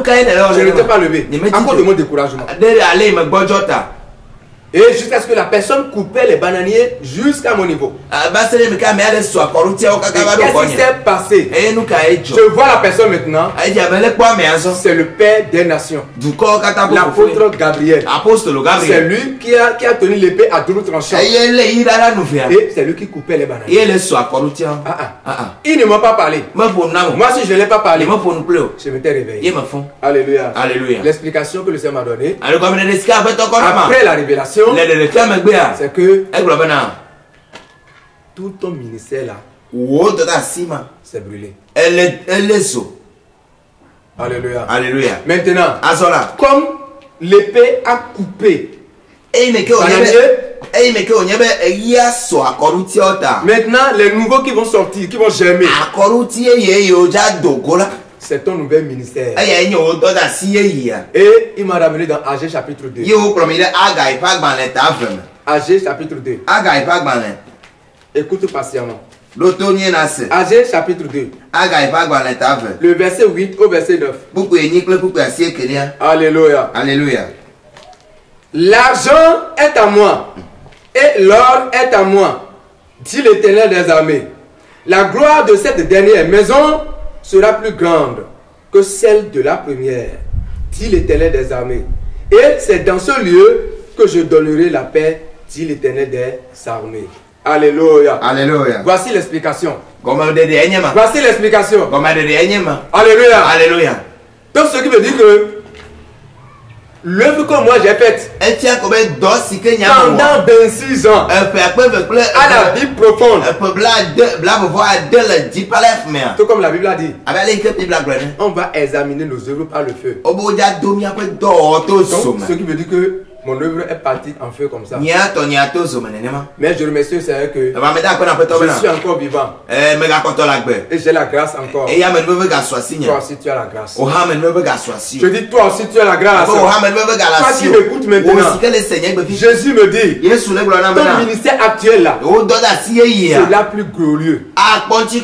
S1: ne t'ai pas levé à cause de mon découragement. Et jusqu'à ce que la personne coupait les bananiers jusqu'à mon niveau. Qu'est-ce qui s'est passé? Je vois la personne maintenant. C'est le Père des Nations. L'apôtre Gabriel. C'est lui qui a tenu l'épée à double tranchant. Et c'est lui qui coupait les bananiers. Il ne m'a pas parlé. Moi, si je ne l'ai pas parlé, je m'étais réveillé. Alléluia. L'explication que le Seigneur m'a donnée après la révélation, c'est que tout ton ministère là, c'est brûlé. Alléluia. Maintenant, comme l'épée a coupé, maintenant les nouveaux qui vont sortir, qui vont germer, c'est ton nouvel ministère. Et il m'a ramené dans Agé chapitre 2. Agé chapitre 2. Écoute patiemment. Agé chapitre 2. Le verset 8 au verset 9. Alléluia. L'argent est à moi et l'or est à moi, dit l'Éternel des armées. La gloire de cette dernière maison sera plus grande que celle de la première. dit l'Éternel des armées. Et c'est dans ce lieu que je donnerai la paix, dit l'Éternel des armées. Alléluia.
S2: Alléluia.
S1: Voici l'explication.
S2: Alléluia.
S1: Voici l'explication. Alléluia.
S2: Alléluia.
S1: Donc ce qui veut dire que l'œuvre que moi j'ai faite pendant 26 ans à la vie profonde, tout comme la Bible a dit, on va examiner nos œuvres par le feu. Donc, ce qui veut dire que mon œuvre est partie en feu comme ça. Mais je remercie le Seigneur que je suis encore vivant. Et j'ai la grâce encore. Toi aussi tu as la grâce. Je dis toi aussi tu as la grâce. Toi qui m'écoutes maintenant, Jésus me dit, ton ministère actuel là, c'est la plus glorieux que ce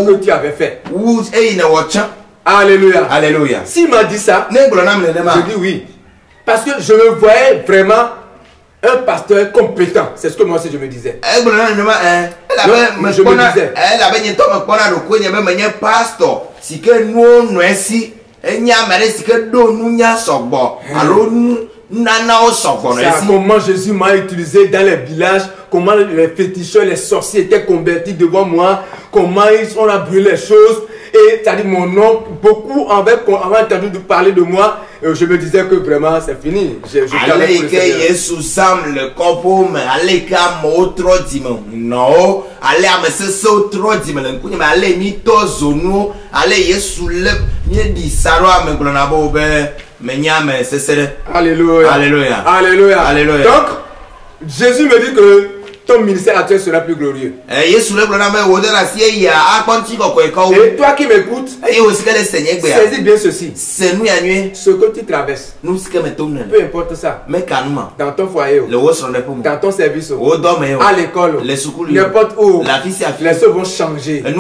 S1: que tu avais fait. Alléluia.
S2: Alléluia.
S1: S'il m'a dit ça, je dis oui. Parce que je me voyais vraiment un pasteur compétent. C'est ce que moi aussi je me disais. Je me disais. Comment Jésus m'a utilisé dans les villages, comment les féticheurs, les sorciers étaient convertis devant moi, comment on a brûlé les choses. Et ça dit mon nom, beaucoup avaient entendu parler de moi. Et je me disais que vraiment c'est fini. Alléluia.
S2: Alléluia.
S1: Alléluia.
S2: Alléluia.
S1: Donc, Jésus me dit que ton ministère actuel sera plus glorieux. Et toi qui m'écoutes, saisis bien ceci. Ce que tu traverses, peu importe ça, dans ton foyer, dans ton service, à l'école, n'importe où, les choses vont changer. Et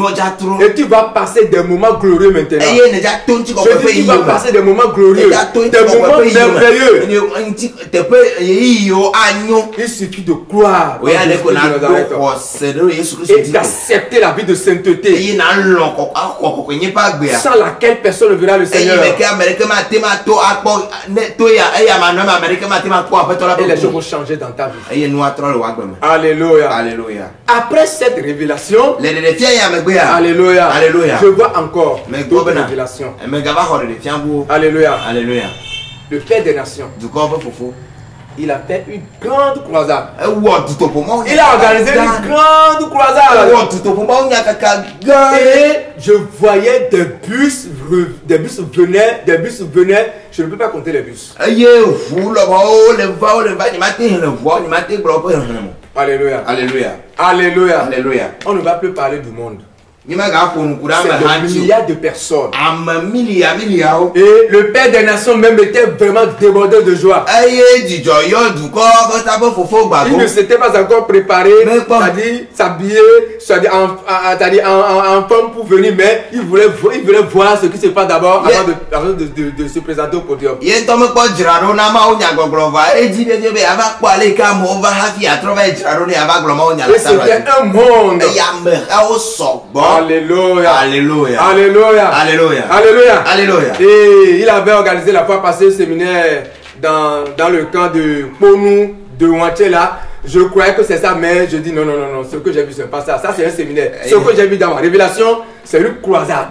S1: tu vas passer des moments glorieux maintenant. Je dis, tu vas passer des moments glorieux, des moments merveilleux. Il suffit de croire. Et d'accepter la vie de sainteté sans laquelle personne ne verra le Seigneur. Et les choses vont changer dans ta vie. Alléluia.
S2: Alléluia.
S1: Après cette révélation, alléluia,
S2: Alléluia.
S1: je vois encore d'autres révélations. Alléluia.
S2: Alléluia.
S1: Le Père des Nations, il a fait une grande croisade. Il a organisé une grande croisade. Et je voyais des bus venaient. Je ne peux pas compter les bus. Alléluia.
S2: Alléluia.
S1: Alléluia.
S2: Alléluia.
S1: On ne va plus parler du monde. C'est des milliards de personnes. Et le Père des Nations même était vraiment débordé de joie. Il ne s'était pas encore préparé, c'est-à-dire s'habiller, c'est-à-dire en forme pour venir, mais il voulait voir ce qui se passe d'abord avant de se présenter au podium. Et c'était un monde. Alléluia.
S2: Alléluia.
S1: Alléluia.
S2: Alléluia.
S1: Alléluia.
S2: Alléluia.
S1: Et il avait organisé la fois passée un séminaire dans le camp de Ponou, de Wanché là. Je croyais que c'est ça, mais je dis non. Ce que j'ai vu, c'est pas ça. Ça, c'est un séminaire. Ce que j'ai vu dans ma révélation, c'est une croisade.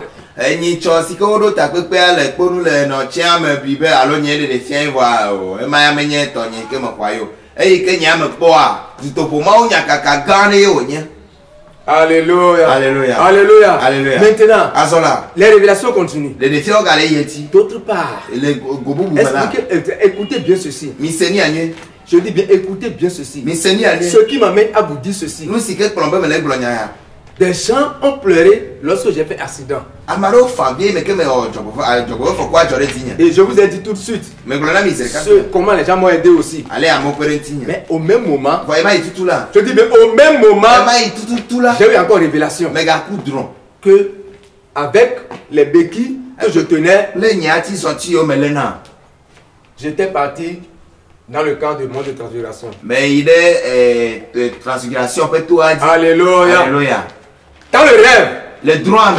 S1: Alléluia.
S2: Alléluia.
S1: Alléluia.
S2: Alléluia.
S1: Maintenant, les révélations continuent. D'autre part, écoutez bien ceci. Je dis bien, écoutez bien ceci. Ce qui m'amène à vous dire ceci. Des gens ont pleuré lorsque j'ai fait accident. Et je vous ai dit tout de suite comment les gens m'ont aidé aussi. Mais au même moment, je dis bien au même moment, j'ai eu encore révélation que avec les béquilles que je tenais, j'étais parti dans le camp de mont de transfiguration. Alléluia.
S2: Alléluia.
S1: Dans le rêve,
S2: le droit,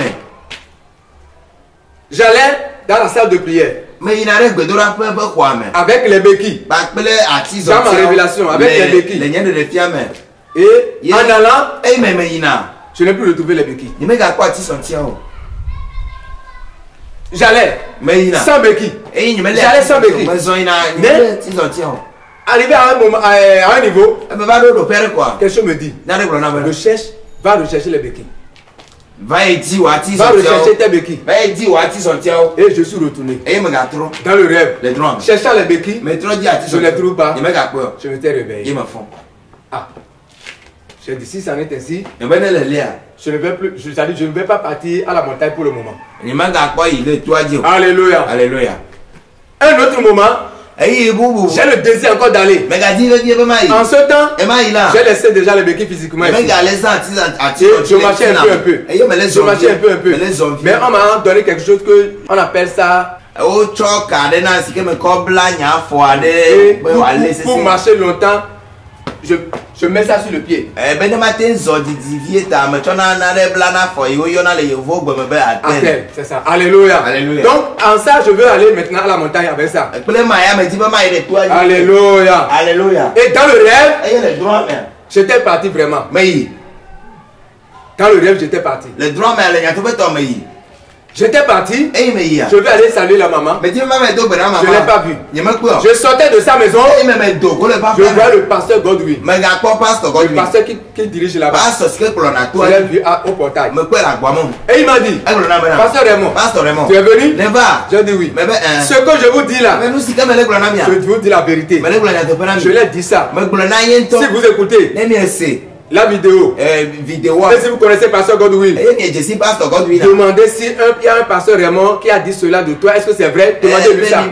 S1: j'allais dans la salle de prière.
S2: Mais il n'arrête que de rappeler quoi, mais.
S1: Avec les béquilles. Dans ma révélation, avec les béquilles.
S2: Les niens de les fiames.
S1: Et en allant,
S2: je
S1: n'ai plus retrouvé les béquilles.
S2: Il m'a quoi, tu sentis?
S1: J'allais sans béquilles. J'allais sans béquilles. Arrivé à un moment, à un niveau, quelque chose me dit, va rechercher les béquilles. Va rechercher tes béquilles. Et je suis retourné. Dans le rêve, cherchant les béquilles, je ne les trouve pas. Je m'étais réveillé. Ah. J'ai dit, si ça n'est ainsi, je ne vais plus, je ne vais pas partir à la montagne pour le moment. Alléluia.
S2: Alléluia.
S1: Un autre moment, j'ai le désir encore d'aller. En ce temps, j'ai laissé déjà les béquilles physiquement. Je marchais un peu. Je marchais un peu. Mais on m'a donné quelque chose qu'on appelle ça. Pour marcher longtemps, je mets ça sur le pied. C'est ça. Alléluia.
S2: Alléluia.
S1: Donc, en ça, je veux aller maintenant à la montagne avec ça. Alléluia.
S2: Alléluia.
S1: Et dans le rêve, j'étais parti vraiment. Dans le rêve, j'étais parti. J'étais parti, je vais aller saluer la maman. Je ne l'ai pas vu. Je sortais de sa maison, je vois le pasteur Godwin. Le pasteur qui dirige là-bas. Je l'ai vu au portail. Et il m'a dit, Pasteur Raymond, tu es venu? J'ai dit oui. Ce que je vous dis là, je vous dis la vérité. Je l'ai dit ça. Si vous écoutez la vidéo. Et si vous connaissez Pasteur Godwin, demandez si il y a un pasteur Raymond qui a dit cela de toi. Est-ce que c'est vrai? Demandez-lui ça.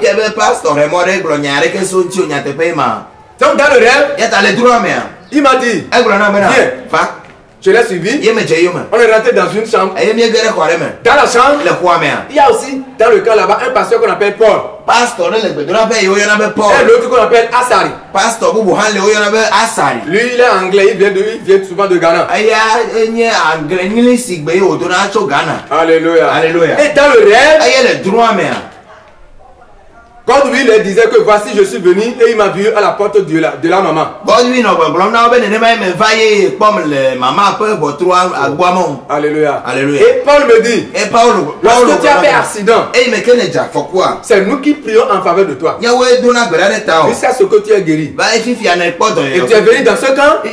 S1: Donc dans le rêve, il m'a dit, viens. Je l'ai suivi. On est rentré dans une chambre. Dans la chambre, il y a aussi dans le camp là-bas un pasteur qu'on appelle Paul. Et l'autre qu'on appelle Asari. Lui, il est anglais, il vient souvent de Ghana. Alléluia.
S2: Alléluia.
S1: Et dans le rêve, Godwin lui disait que voici je suis venu et il m'a vu à la porte de la maman. Alléluia.
S2: Alléluia.
S1: Et Paul me dit, parce que tu as fait accident, c'est nous qui prions en faveur de toi. Jusqu'à ce que tu es guéri. Et tu es venu dans ce camp et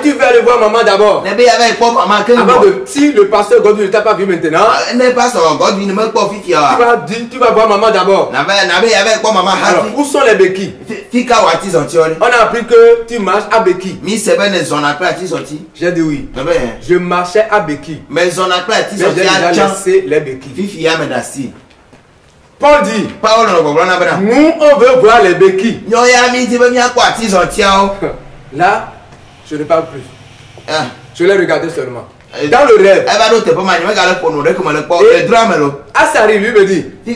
S1: tu vas aller voir maman d'abord. Si le pasteur Godwin ne t'a pas vu maintenant, tu vas voir maman d'abord. Alors, où sont les béquilles? On a appris que tu marches à béquilles. J'ai dit oui. Je marchais à béquilles. Mais j'ai déjà laissé les béquilles. Paul dit, nous on veut voir les béquilles. Là, je ne parle plus. Je l'ai regardé seulement. Dans le rêve, Asari lui me dit, lui,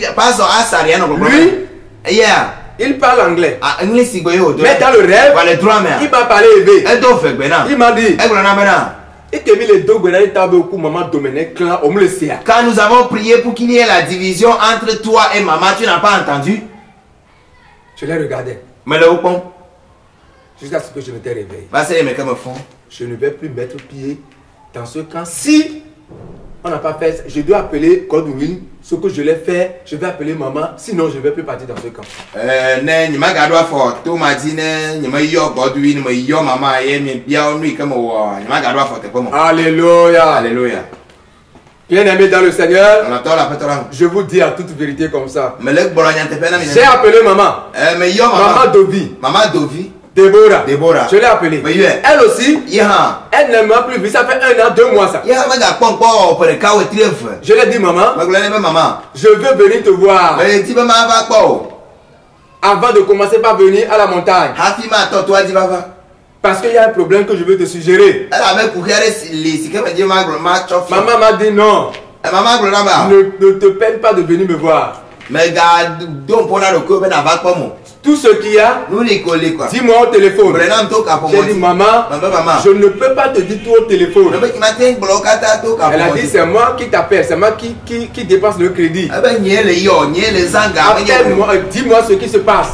S1: il parle anglais. Mais dans le rêve, il m'a parlé éveillé. Il m'a dit,
S2: quand nous avons prié pour qu'il y ait la division entre toi et maman, tu n'as pas entendu?
S1: Je l'ai regardé. Jusqu'à ce que je m'étais réveillé. Je ne vais plus mettre pied dans ce camp. Si on n'a pas fait, je dois appeler Godwin. Ce que je l'ai fait, je vais appeler maman. Sinon, je ne vais plus partir dans ce camp. Alléluia.
S2: Alléluia.
S1: Bien-aimé dans le Seigneur, je vous dis à toute vérité comme ça. J'ai appelé maman. Maman Dovi. Déborah. Je l'ai appelée. Elle aussi, elle ne m'a plus vu. Ça fait 1 an, 2 mois ça. Je lui ai dit, maman, je veux venir te voir. Avant de commencer par venir à la montagne. Parce qu'il y a un problème que je veux te suggérer. Maman m'a dit non. Ne te peine pas de venir me voir. Tout ce qu'il y a, dis-moi au téléphone. J'ai dit, maman, je ne peux pas te dire tout au téléphone. Elle a dit, c'est moi qui t'appelle, c'est moi qui dépasse le crédit. Dis-moi ce qui se passe.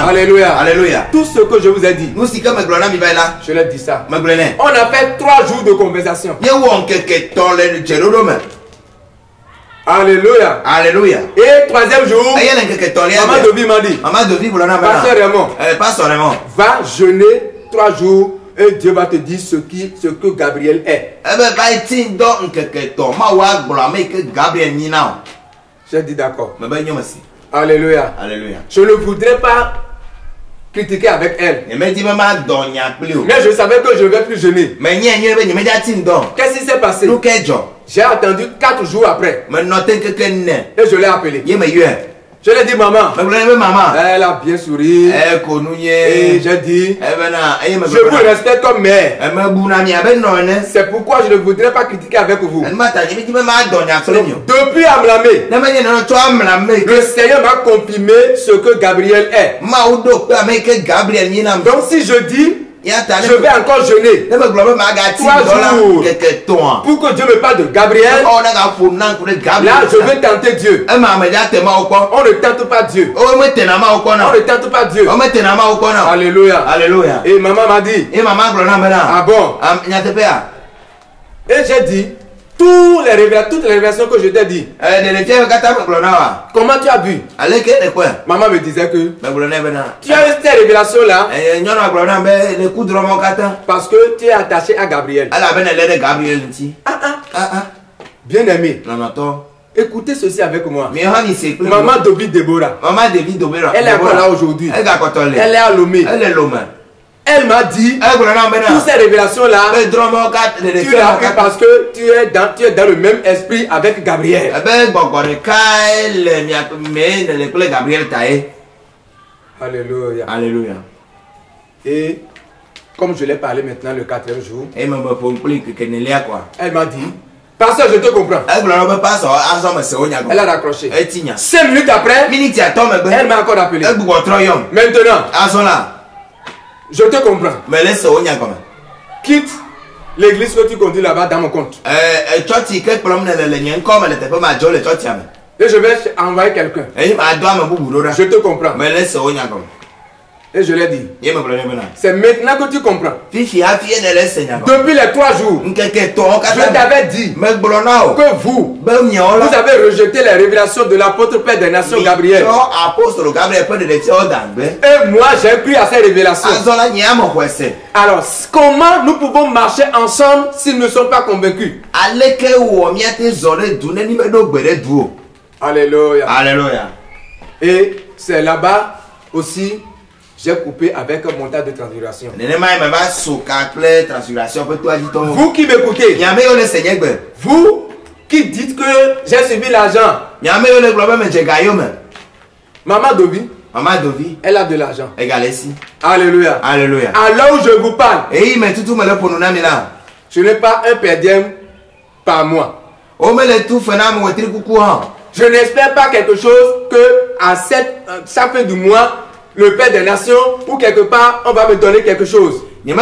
S1: Alléluia. Alléluia. Tout ce que je vous ai dit, je l'ai dit ça. On a fait 3 jours de conversation. Alléluia. Alléluia. Et 3e jour, Maman Dovi m'a dit, Pasteur Raymond, va jeûner 3 jours et Dieu va te dire ce que Gabriel est. J'ai dit d'accord. Alléluia. Alléluia. Je ne voudrais pas critiquer avec elle. Mais je savais que je ne vais plus jeûner. Qu'est-ce qui s'est passé? J'ai attendu 4 jours après. Et je l'ai appelé. Je lui ai dit, maman. Elle a bien souri. Et j'ai dit, je vous respecte comme mère. C'est pourquoi je ne voudrais pas critiquer avec vous. Depuis Amlamé, le Seigneur m'a confirmé ce que Gabriel est. Donc si je dis, je vais encore jeûner 3 jours pour que Dieu me parle de Gabriel. Là, je vais tenter Dieu. On ne tente pas Dieu. On ne tente pas Dieu. Alléluia. Alléluia. Et maman m'a dit, ah bon? Et j'ai dit, toutes les révélations que je t'ai dit. Comment tu as vu? Maman me disait que tu as eu ces révélations là parce que tu es attaché à Gabriel. Bien aimé, écoutez ceci avec moi. Maman Dovi Deborah, elle est encore là aujourd'hui. Elle est à Lomé. Elle m'a dit, toutes ces révélations-là, tu l'as eu parce que tu es dans le même esprit avec Gabriel. Alléluia. Alléluia. Et comme je l'ai parlé maintenant le 4e jour, elle m'a dit, pasteur, je te comprends. Elle a raccroché. 5 minutes après, elle m'a encore appelé. Maintenant, je te comprends. Quitte l'église que tu conduis là-bas dans mon compte. Et je vais envoyer quelqu'un. Je te comprends. Et je l'ai dit. C'est maintenant que tu comprends. Depuis les 3 jours, je t'avais dit que vous avez rejeté les révélations de l'apôtre Père des Nations Gabriel. Et moi, j'ai cru à ces révélations. Alors, comment nous pouvons marcher ensemble s'ils ne sont pas convaincus? Alléluia. Alléluia. Et c'est là-bas aussi. J'ai coupé avec un montage de transfiguration. Vous qui m'écoutez, vous qui dites que j'ai suivi l'argent, Maman Dovi, elle a de l'argent. Alléluia. Alléluia. Alors où je vous parle, je n'ai pas un perdième par mois. Je n'espère pas quelque chose que à chaque fin du mois, le Père des Nations, ou quelque part, on va me donner quelque chose. Mais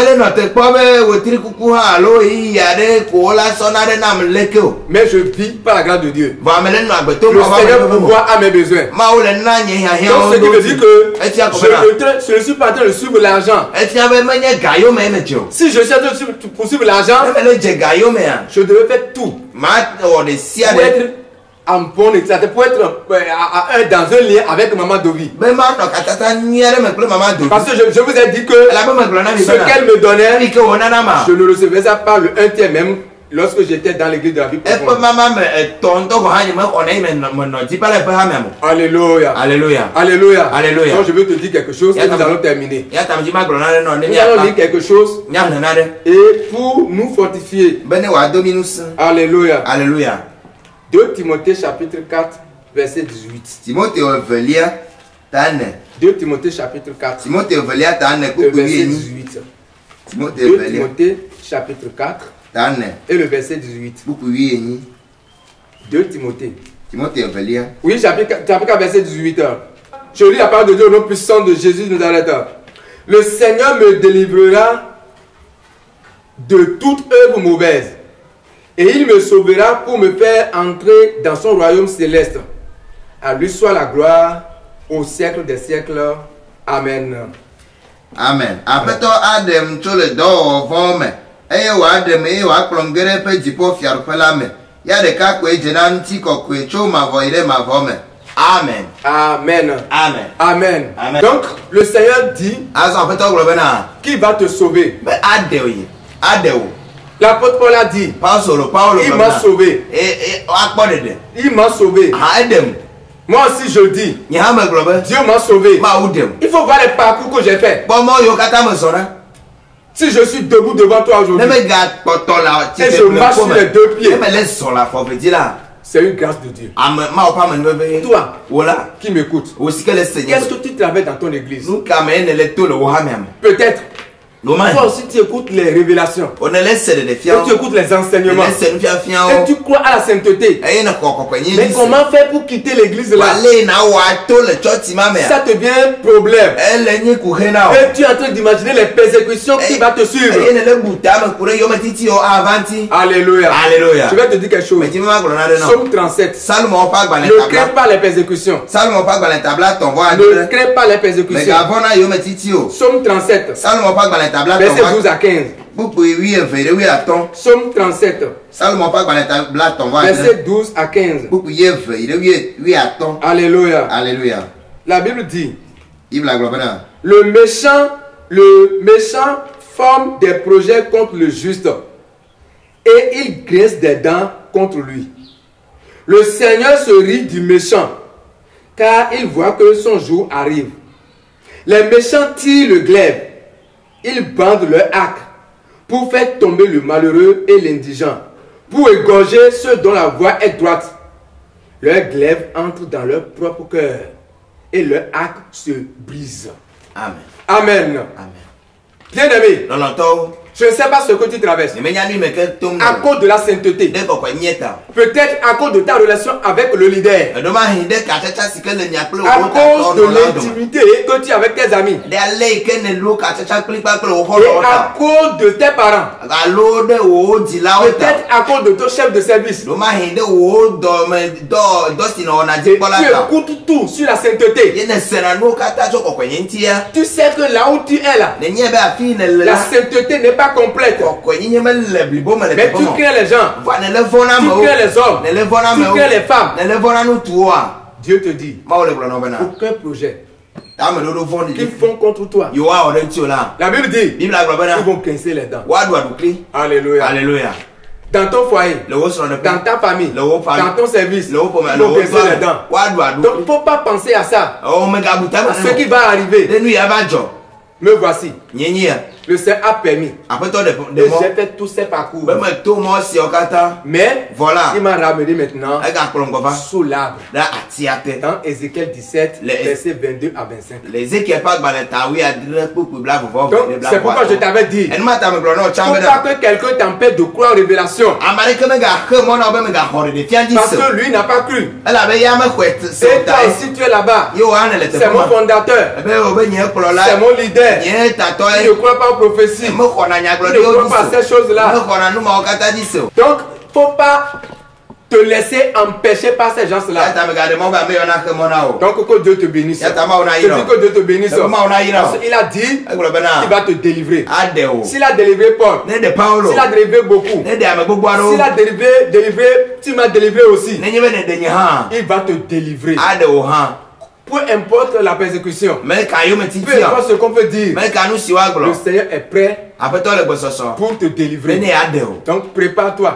S1: je vis par la grâce de Dieu. Le Seigneur pourvoit à mes besoins. Donc ce qui veut dire que je ne suis pas en train de suivre l'argent. Si je suis en train de poursuivre l'argent, je devais faire tout pour être en bon état, pour être dans un lien avec Maman Dovi. Parce que je vous ai dit que ce qu'elle me donnait, je ne recevais ça pas le 1/3 même lorsque j'étais dans l'église de la vie profonde. Alléluia. Alléluia. Alléluia. Alléluia. Donc je veux te dire quelque chose et nous allons terminer. Nous allons lire quelque chose et pour nous fortifier. Alléluia. Alléluia. 2 Timothée chapitre 4 verset 18. 2 Timothée chapitre 4 verset 18. 2 Timothée chapitre 4 et le verset 18. 2 Timothée. Oui, chapitre 4 verset 18. Je lis la parole de Dieu au nom puissant de Jésus de Nazareth. Le Seigneur me délivrera de toute œuvre mauvaise. Et il me sauvera pour me faire entrer dans son royaume céleste. À lui soit la gloire au siècle des siècles. Amen.
S2: Amen. Après toi, Adam, tu le dors, vome. Et ou Adam, et ou Aklongere, pe dipo fiar pelame. Ya de ka kwe jenan ti ko kwe cho ma voire ma vome. Amen.
S1: Amen.
S2: Amen.
S1: Amen.
S2: Amen.
S1: Donc, le Seigneur dit
S2: qui
S1: va te sauver.
S2: Mais Adeo.
S1: L'apôtre Paul a dit, il m'a sauvé. Il m'a sauvé. Moi aussi je dis, Dieu m'a sauvé. Il faut voir les parcours que j'ai fait. Si je suis debout devant toi aujourd'hui, et je marche sur les deux pieds, c'est une grâce de Dieu. Toi qui m'écoutes, qu'est-ce que tu travailles dans ton église? Peut-être toi aussi tu écoutes les révélations, et tu écoutes les enseignements, et tu crois à la sainteté. Mais comment faire pour quitter l'église là? Ça devient un problème. Et tu es en train d'imaginer les persécutions qui vont te suivre. Alléluia. Je vais te dire quelque chose. Psaume 37. Ne crains pas les persécutions. Ne crains pas les persécutions. Psaume 37. Verset 12 à 15. Psaume 37. Verset 12 à 15. Alléluia.
S2: Alléluia.
S1: La Bible dit,
S2: le
S1: méchant forme des projets contre le juste et il grince des dents contre lui. Le Seigneur se rit du méchant car il voit que son jour arrive. Les méchants tirent le glaive. Ils bandent leur arc pour faire tomber le malheureux et l'indigent, pour égorger ceux dont la voie est droite. Leur glaive entre dans leur propre cœur et leur arc se brise.
S2: Amen.
S1: Amen.
S2: Amen.
S1: Bien-aimé, je ne sais pas ce que tu traverses à cause de la sainteté. Peut-être à cause de ta relation avec le leader. À cause de l'intimité que tu as avec tes amis. Et à cause de tes parents. Peut-être à cause de ton chef de service. Tu écoutes tout sur la sainteté. Tu sais que là où tu es là, la sainteté n'est pas complète. Mais tu crains les gens, tu crains les hommes, tu crains les femmes. Dieu te dit, aucun projet qu'ils font contre toi. La Bible dit, ils vont casser les dents. Alléluia.
S2: Alléluia.
S1: Dans ton foyer, dans ta famille, dans ton service, ils vont casser les dents. Donc il ne faut pas penser à ça. Ce qui va arriver. Me voici. Le Seigneur a permis. Et j'ai fait tous ces parcours. Mais voilà, il m'a ramené maintenant sous l'arbre. Dans Ézéchiel 17, verset 22 à 25. Donc, c'est pourquoi je t'avais dit, il ne faut pas que quelqu'un t'empêche de croire en révélation. Parce que lui n'a pas cru. Et toi aussi tu es là-bas. C'est mon fondateur. C'est mon leader. Il ne croit pas aux prophéties. Il ne croit pas à ces choses-là. Donc, il ne faut pas te laisser empêcher par ces gens-là. Donc, que Dieu te bénisse. Je dis que Dieu te bénisse. Il a dit qu'il va te délivrer. S'il a délivré Paul, s'il a délivré beaucoup, s'il a délivré, tu m'as délivré aussi. Il va te délivrer. Peu importe la persécution, peu importe ce qu'on peut dire, le Seigneur est prêt pour te délivrer. Donc prépare-toi.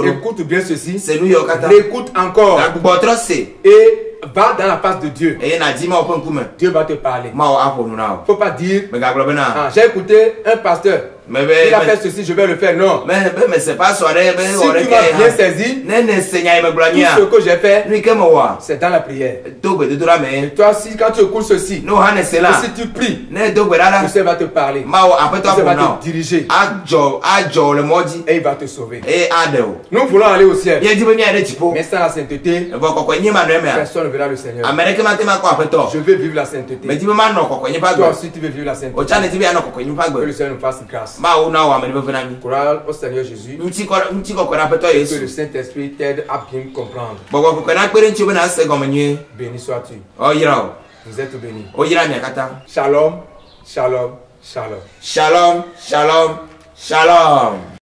S1: Écoute bien ceci. Écoute encore. Et va dans la face de Dieu. Dieu va te parler. Il ne faut pas dire, j'ai écouté un pasteur. Il a fait ceci, je vais le faire. Non.
S2: Mais c'est pas soirée.
S1: Si tu m'as bien saisi, tout ce que j'ai fait, c'est dans la prière. Et toi, si quand tu écoutes ceci, et si tu pries, le Seigneur va te parler. Le Seigneur va te diriger. Et il va te sauver. Nous voulons aller au ciel. Mais sans la sainteté, personne ne verra le Seigneur. Je veux vivre la sainteté. Toi aussi, tu veux vivre la sainteté. Que le Seigneur nous fasse grâce. Courage au Seigneur Jésus. Que le Saint-Esprit t'aide à bien comprendre. Béni sois-tu. Vous êtes bénis. Shalom, shalom, shalom.
S2: Shalom, shalom, shalom.